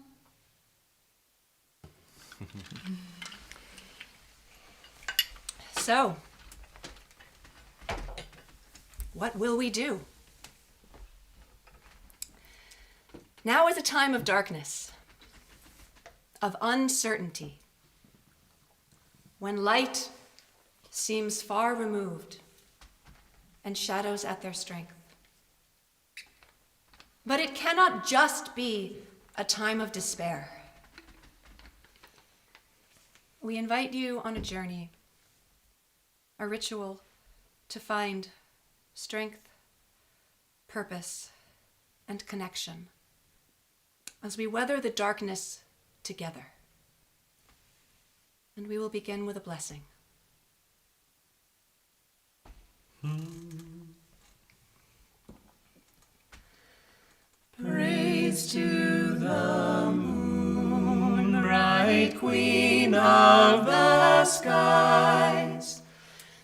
S2: So, what will we do? Now is a time of darkness, of uncertainty, when light seems far removed and shadows at their strength. But it cannot just be a time of despair. We invite you on a journey, a ritual to find strength, purpose, and connection as we weather the darkness together. And we will begin with a blessing.
S1: Praise to the moon, bright queen of the skies,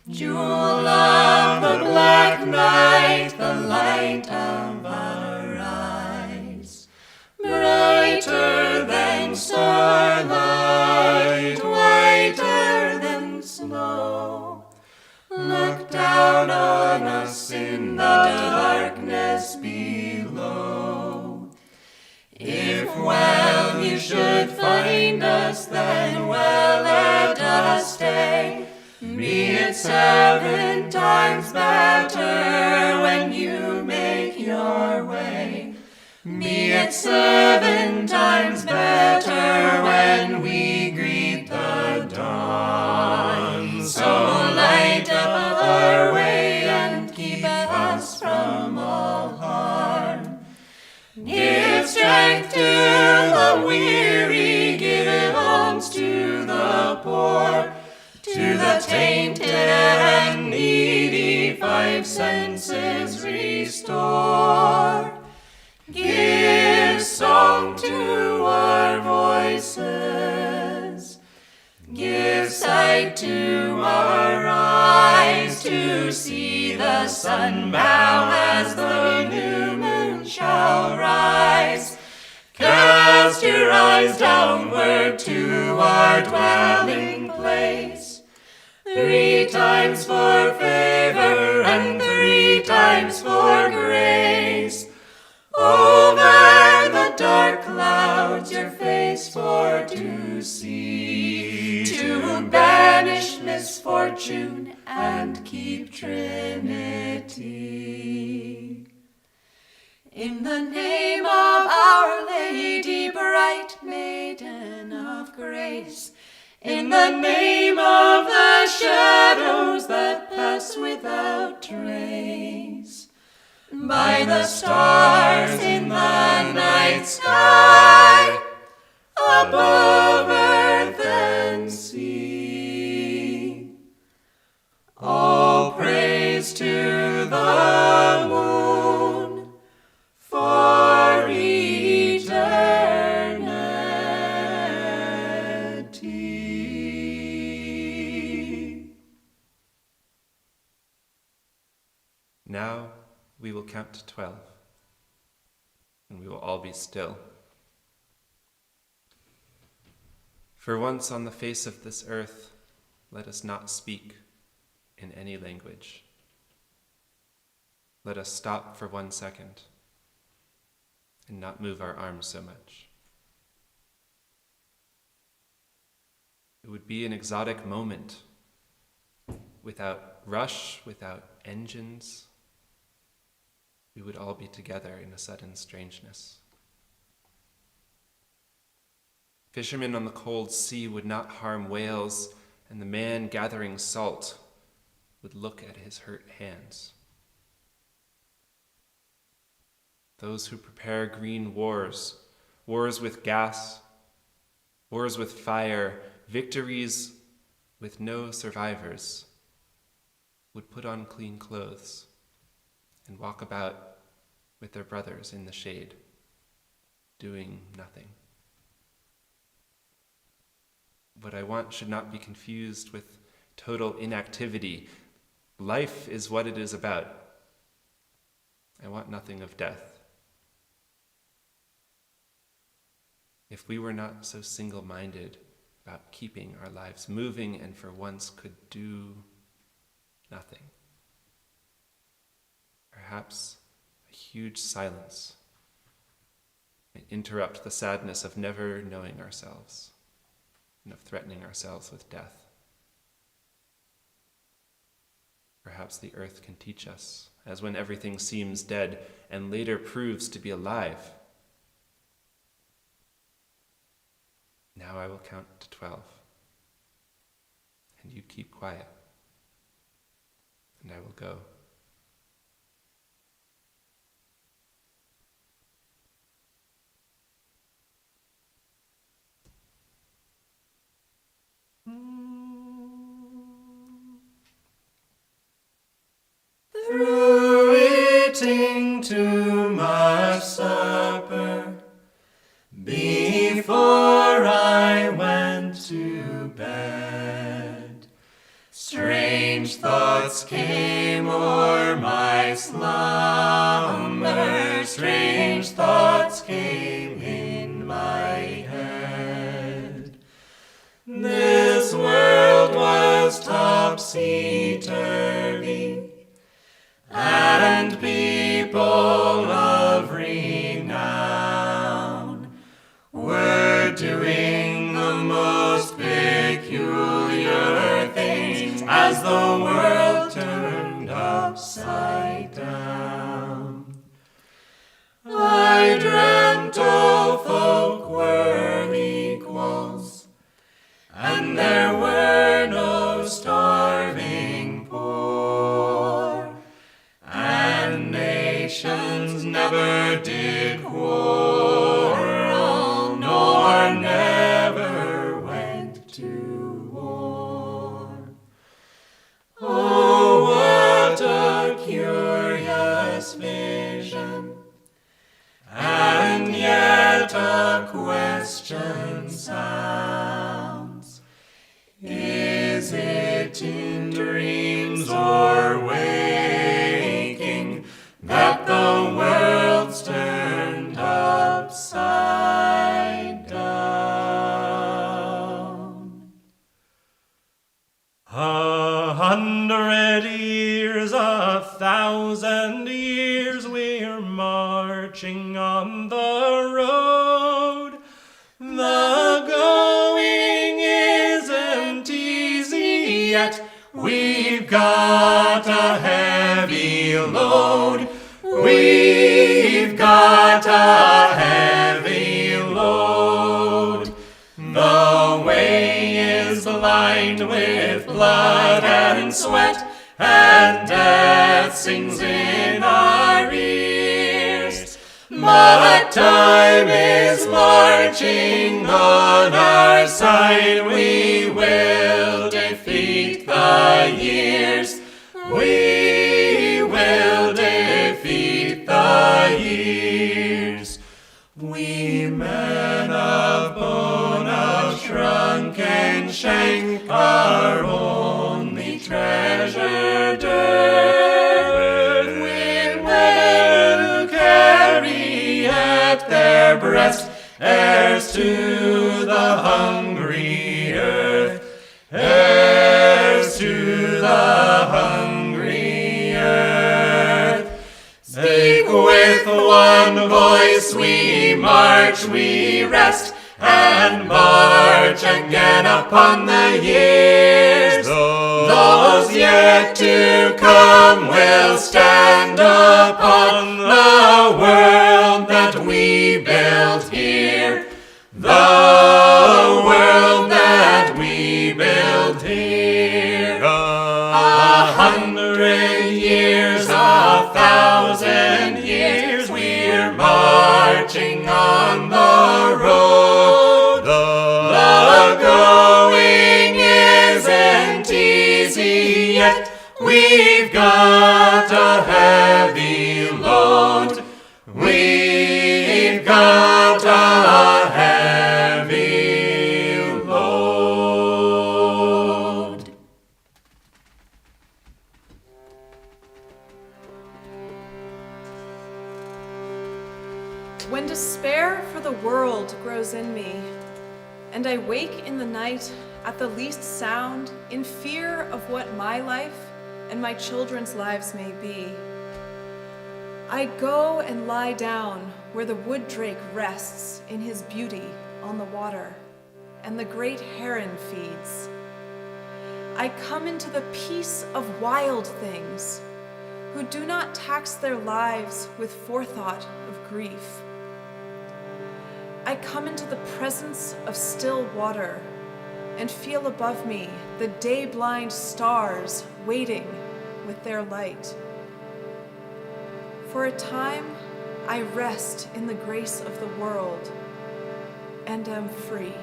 S1: jewel of the black night, the light of our eyes. Brighter than starlight, whiter than snow, look down on us in the darkness below. If well you should find us, then well let us stay. Be it 7 times better when you make your way. Be it 7 times better when we greet the dawn. So light up our way and keep us from all harm. Give strength to the weary, give alms to the poor, to the tainted and needy. 5 senses restore. Give song to our voices. Give sight to our eyes to see the sun bow as the new moon shall rise. Cast your eyes downward to our dwelling place. 3 times for favor and 3 times for grace. Over the dark clouds your face for to see, to banish misfortune and keep Trinity. In the name of Our Lady, bright maiden of grace, in the name of the shadows that pass without trace, by the stars in the night sky, above earth and sea. All praise to the moon for eternity.
S5: Now we will count to 12, and we will all be still. For once on the face of this earth, let us not speak in any language. Let us stop for 1 second and not move our arms so much. It would be an exotic moment, without rush, without engines. We would all be together in a sudden strangeness. Fishermen on the cold sea would not harm whales, and the man gathering salt would look at his hurt hands. Those who prepare green wars, wars with gas, wars with fire, victories with no survivors, would put on clean clothes and walk about with their brothers in the shade, doing nothing. What I want should not be confused with total inactivity. Life is what it is about. I want nothing of death. If we were not so single-minded about keeping our lives moving and for once could do nothing, perhaps a huge silence may interrupt the sadness of never knowing ourselves and of threatening ourselves with death. Perhaps the earth can teach us, as when everything seems dead and later proves to be alive. Now I will count to 12, and you keep quiet, and I will go.
S1: Through eating too much supper, before I went to bed, strange thoughts came o'er my slumber, strange thoughts came in my head. This world was topsy-turvy, and people of renown were doing the most peculiar things as the world turned upside down. I dreamt all folk were equals, and there were no starving poor, and nations never did quarrel, nor never went to war. Oh, question sounds. Is it in dreams or waking that the world's turned upside down?
S4: 100 years, 1,000 years, we're marching on the road. The going isn't easy yet. We've got a heavy load. We've got a heavy load. The way is lined with blood and sweat, and death sings in our ears. But time is marching on our side. We will defeat the years. We will defeat the years. We men of bone, of shrunken shank, our only treasured earth, with men who carry at their breast heirs to the hungry earth, heirs to the hungry earth. Speak with one voice, we march, we rest, and march again upon the years. Those yet to come will stand upon the world that we built here. The world that we built here. 100 years, 1,000 years, we're marching on the road. The going isn't easy yet. We've got a heavy load. We've got a heavy load.
S3: When despair for the world grows in me, and I wake in the night at the least sound, in fear of what my life and my children's lives may be, I go and lie down where the wood drake rests in his beauty on the water, and the great heron feeds. I come into the peace of wild things, who do not tax their lives with forethought of grief. I come into the presence of still water, and feel above me the day-blind stars waiting with their light. For a time, I rest in the grace of the world and am free.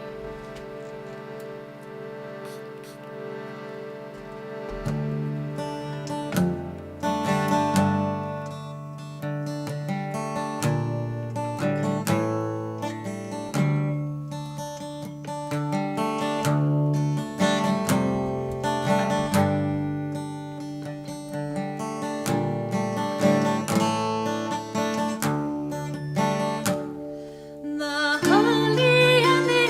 S6: The holly and the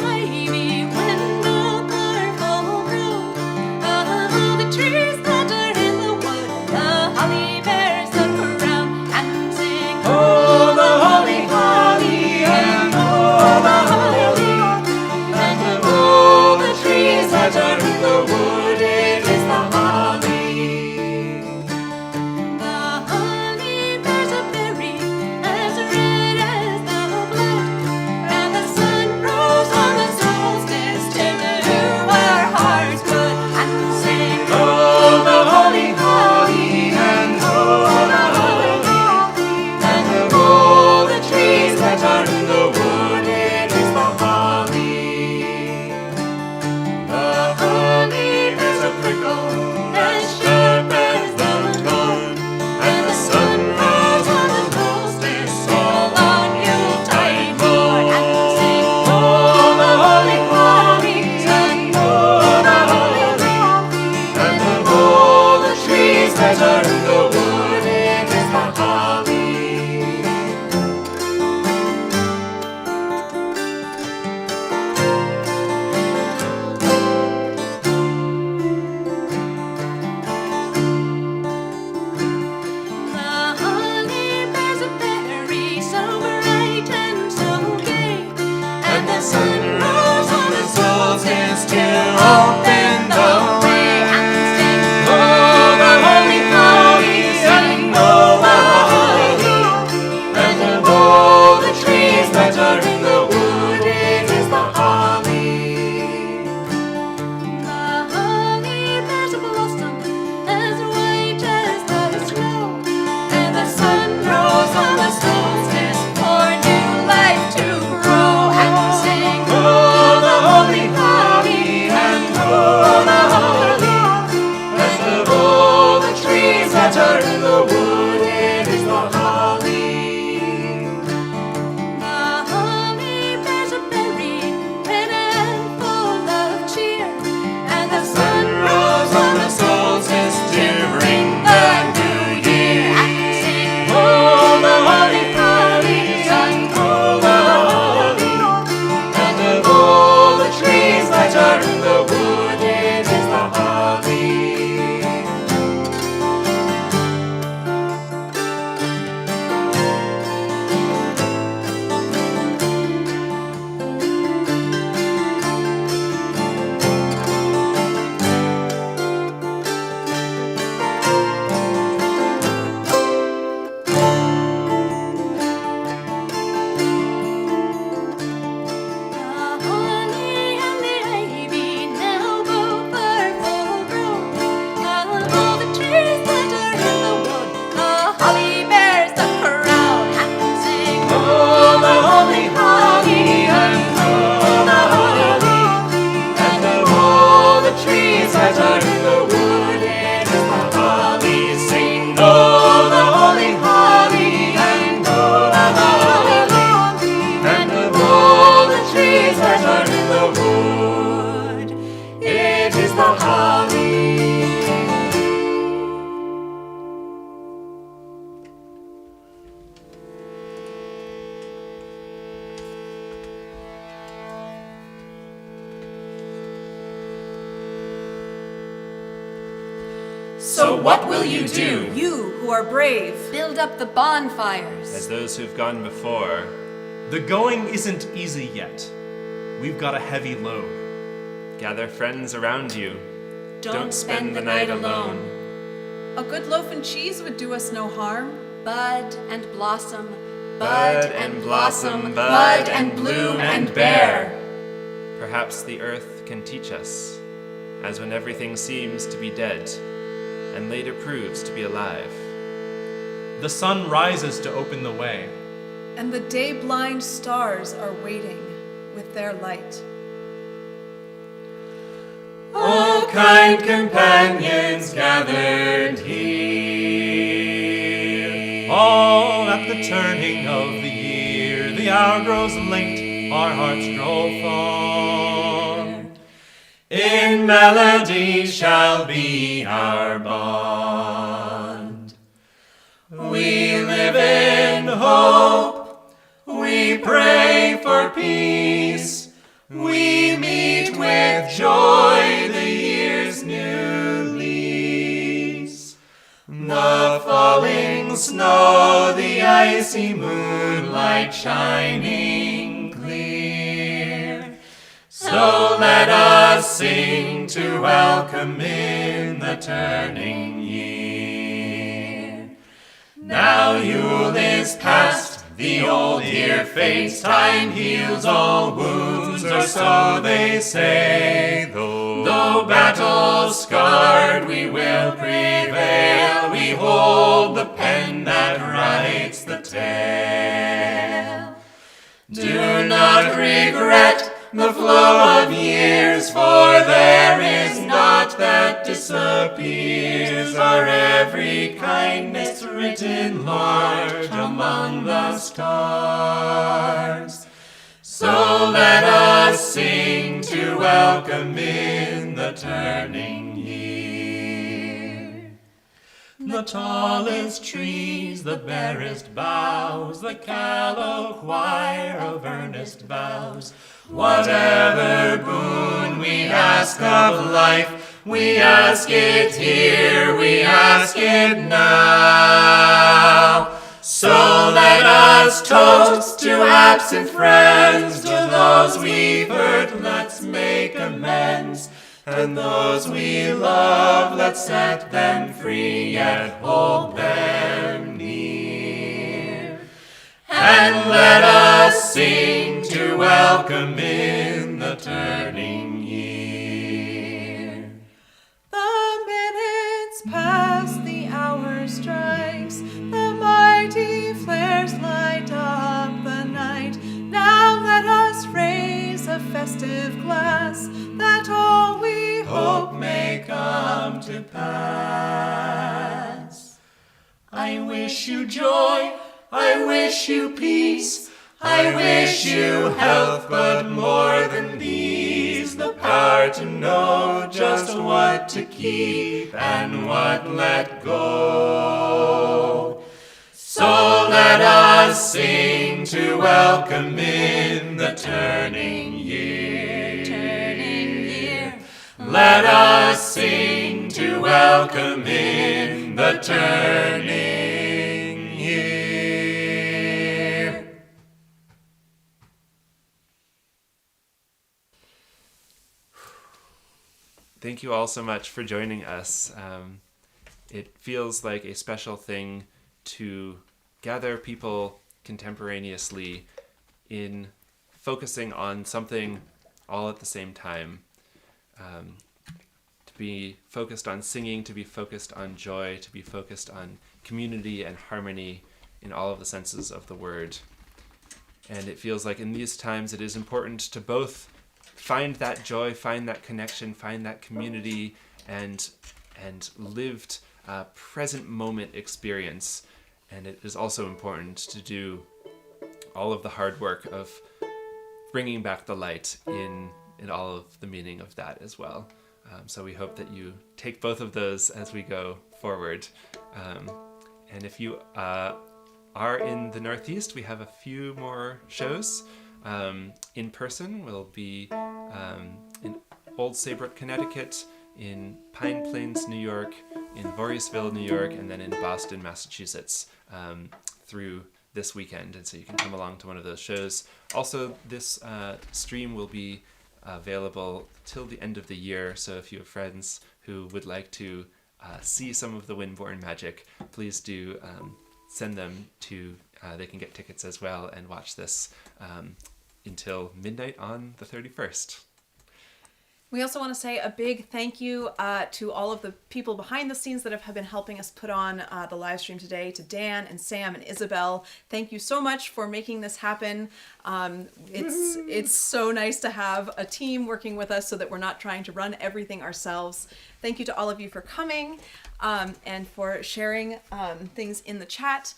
S1: So what will you do?
S3: You who are brave.
S2: Build up the bonfires.
S5: As those who've gone before.
S4: The going isn't easy yet. We've got a heavy load.
S5: Gather friends around you.
S2: Don't spend the night alone.
S3: A good loaf and cheese would do us no harm.
S2: Bud and blossom,
S5: Bud and blossom,
S2: bud and bloom and bear.
S5: Perhaps the earth can teach us, as when everything seems to be dead, and later proves to be alive.
S4: The sun rises to open the way.
S3: And the day-blind stars are waiting with their light.
S1: O kind companions gathered here,
S4: All at the turning of the year, the hour grows late, our hearts grow fond.
S1: in melody shall be our bond. We live in hope, we pray for peace, we meet with joy the year's new lease. The falling snow, the icy moonlight shining clear. So let us sing to welcome in the turning year. Now Yule is past, the old year fades, time heals all wounds, or so they say. Though battle scarred, we will prevail. We hold the pen that writes the tale. Do not regret the flow of years, for there is naught that disappears. Our every kindness written large among the stars. So let us sing to welcome in the turning year. The tallest trees, the barest boughs, the callow choir of earnest vows. Whatever boon we ask of life, we ask it here, we ask it now. So let us toast to absent friends, to those we've hurt, let's make amends. And those we love, let's set them free, yet hold them near. And let us sing to welcome in the turning year.
S3: The minutes pass, the hour strikes, the mighty flares light up the night. Now let us raise a festive glass, that all we hope may come to pass.
S1: I wish you joy, I wish you peace, I wish you health, but more than these, the power to know just what to keep and what let go. So let us sing to welcome in the turning year.
S2: Turning year.
S1: Let us sing to welcome in the turning year.
S5: Thank you all so much for joining us. It feels like a special thing to gather people contemporaneously in focusing on something all at the same time. To be focused on singing, to be focused on joy, to be focused on community and harmony in all of the senses of the word. And it feels like in these times it is important to both find that joy, find that connection, find that community, and lived present moment experience. And it is also important to do all of the hard work of bringing back the light in all of the meaning of that as well. So we hope that you take both of those as we go forward. And if you are in the Northeast, we have a few more shows. In person, we'll be in Old Saybrook, Connecticut, in Pine Plains, New York, in Voorheesville, New York, and then in Boston, Massachusetts through this weekend. And so you can come along to one of those shows. Also, this stream will be available till the end of the year. So if you have friends who would like to see some of the Windborne magic, please do send them to, they can get tickets as well and watch this until midnight on the 31st.
S3: We also want to say a big thank you to all of the people behind the scenes that have been helping us put on the live stream today, to Dan and Sam and Isabel. Thank you so much for making this happen. It's so nice to have a team working with us so that we're not trying to run everything ourselves. Thank you to all of you for coming and for sharing things in the chat.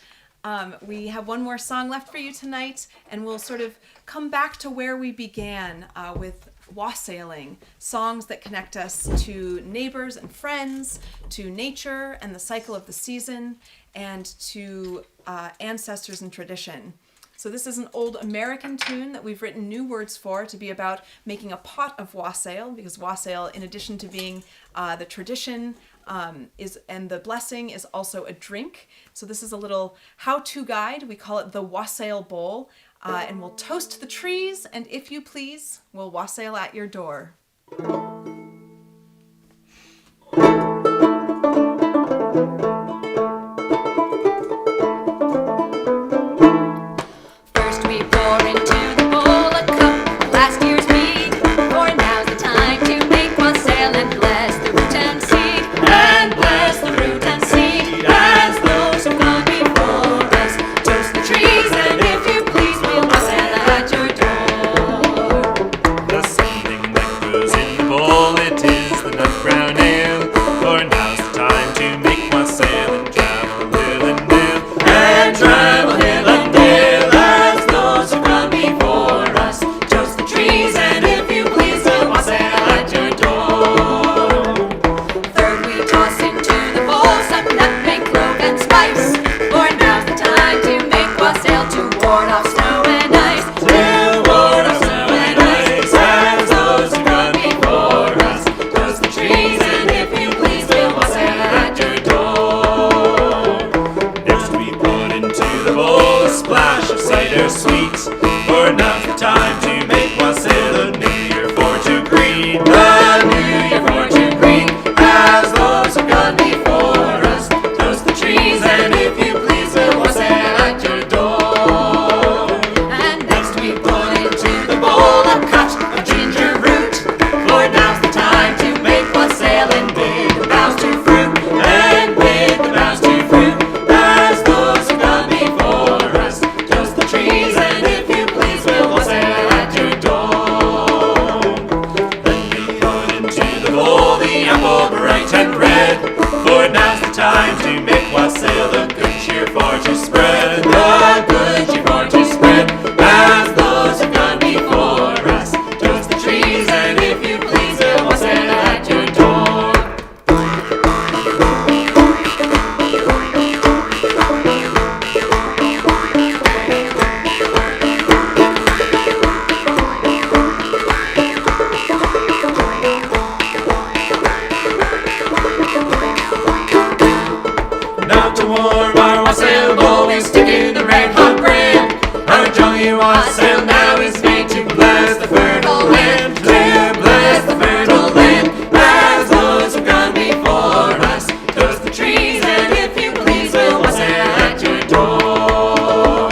S3: We have one more song left for you tonight, and we'll sort of come back to where we began with wassailing, songs that connect us to neighbors and friends, to nature and the cycle of the season, and to ancestors and tradition. So this is an old American tune that we've written new words for to be about making a pot of wassail, because wassail, in addition to being the tradition, and the blessing, is also a drink. So this is a little how-to guide. We call it the wassail bowl. And we'll toast the trees, and if you please, we'll wassail at your door.
S2: First we pour into the bowl a cup of last year's mead, for now's the time to make wassail and bless the root and seed, and bless the root and seed, as those who've gone before us. Toast the trees, and if you please, we'll wassail at your door.
S1: The something that goes in the bowl, it is the nut brown ale. For now's the time to make wassail and travel hill and dale, and travel hill and dale, as those who've gone before us. Toast the trees, and if you please, we'll wassail at your door.
S2: Third we toss into the bowl some nutmeg, clove, and spice, for now's the time to make wassail to ward off snow and ice.
S1: To ward off snow and ice, as those who've gone before us. Toast the trees, and if you please, we'll wassail at your door. Next we put into the bowl a splash of cider sweet, for now's the time to make wassail, a new year for to greet, a new year for to greet, as those who've gone before us. Toast the trees, and if you please, we'll wassail at your door.
S2: And next we put into the bowl a cut of ginger root,
S1: For now's the time to make wassail and bid the boughs to fruit, and bid the boughs to fruit, as those who've gone before us. Toast the trees, and if you please, we'll wassail at your door. Then we put into the bowl the apple bright and red, for now's the time to make wassail, the good cheer for to spread, the good cheer for to spread, as those who've gone before us. Toast the trees, and if you please, we'll wassail at your door. Now to warm our wassail bowl, we stick in the red hot brand. Our jolly wassail now is made to bless the fertile land, to bless the fertile land, as those who've gone before us. Toast the trees, and if you please, we'll wassail at your door.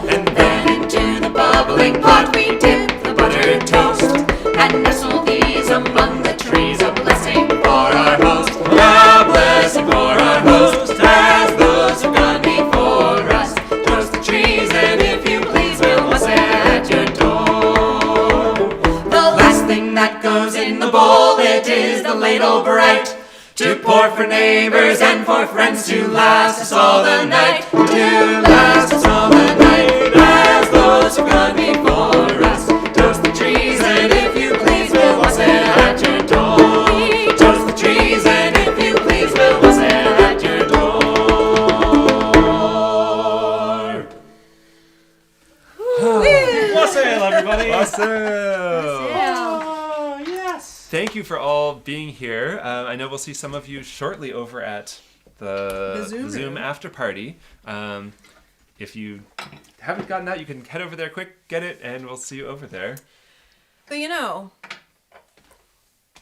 S1: And then into the bubbling pot we dip the buttered toast, and nestle these among the trees, a blessing for our host, a blessing for our host, as those who've gone before us. Toast the trees, and if you please, we'll wassail at your door. The last thing that goes in the bowl, it is the ladle bright, to pour for neighbors and for friends, to last us all the night, to last us all the night, as those who've gone before us. Toast the trees, and if you please, we'll wassail at your door. Toast the trees, and if you please, we'll wassail at your door.
S4: Wassail, everybody!
S5: Wassail!
S4: Oh, yes!
S5: thank you for all being here. I know we'll see some of you shortly over at the Zoom after party. If you haven't gotten that, you can head over there quick, get it, and we'll see you over there.
S3: But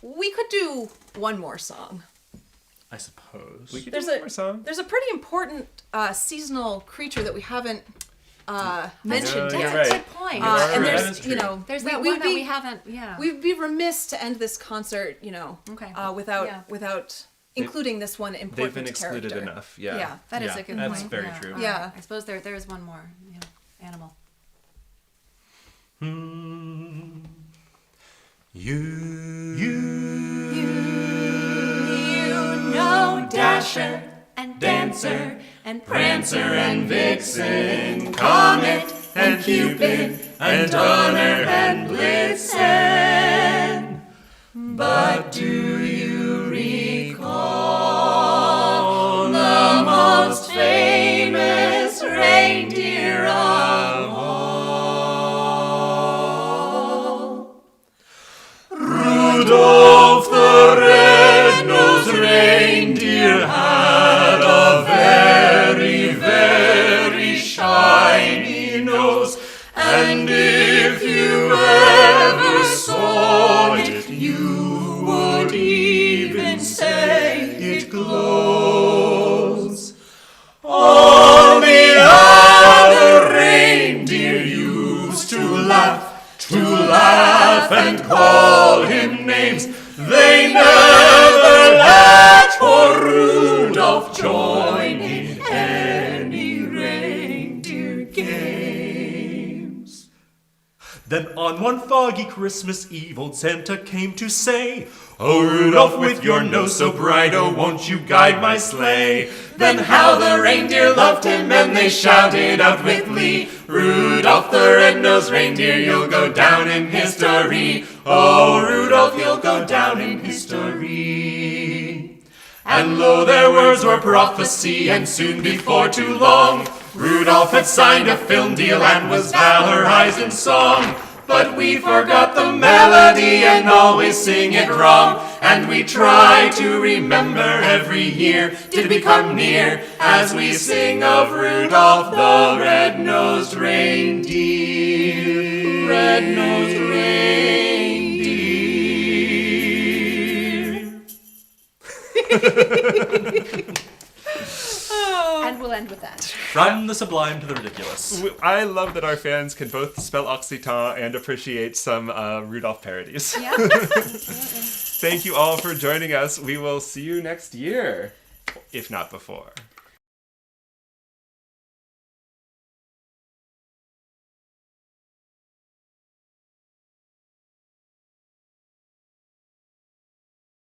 S3: we could do one more song.
S4: I suppose.
S5: We could
S3: There's
S5: do one more song.
S3: There's a pretty important seasonal creature that we haven't mentioned
S5: No,
S3: yet.
S5: you're
S2: That's a
S5: right.
S2: good point.
S5: You are
S3: And
S5: right.
S3: there's,
S4: That's true.
S2: There's that one that we haven't, yeah.
S3: We'd be remiss to end this concert,
S2: Okay.
S3: without including this one important
S5: They've been excluded
S3: character.
S5: enough. Yeah.
S3: Yeah.
S2: That is a good
S4: that's
S2: point.
S4: very
S2: yeah.
S4: true.
S3: Yeah.
S2: I suppose there is one more animal. Dasher and Dancer and Prancer and Vixen, Comet and Cupid and Donner and Blitzen. But do you recall the most famous reindeer of all? Rudolph the red-nosed reindeer had a very, very shiny nose, and if you ever saw it, you would even say it glows. All the other reindeer used to laugh and call him names. They never let poor Rudolph join in any reindeer games.
S4: Then on one foggy Christmas Eve, old Santa came to say, "Oh, Rudolph, with your nose so bright, oh, won't you guide my sleigh?" Then how the reindeer loved him, and they shouted out with glee, "Rudolph the red-nosed reindeer, you'll go down in history. Oh, Rudolph, you'll go down in history." And lo, their words were prophecy, and soon before too long, Rudolph had signed a film deal and was valorized in song. But we forgot the melody and always sing it wrong, and we try to remember every year did we come near as we sing of Rudolph the red-nosed reindeer. Red-nosed reindeer.
S2: And we'll end with that.
S4: From the sublime to the ridiculous.
S5: I love that our fans can both spell Occitan and appreciate some Rudolph parodies.
S2: Yeah.
S5: Thank you all for joining us. We will see you next year, if not before.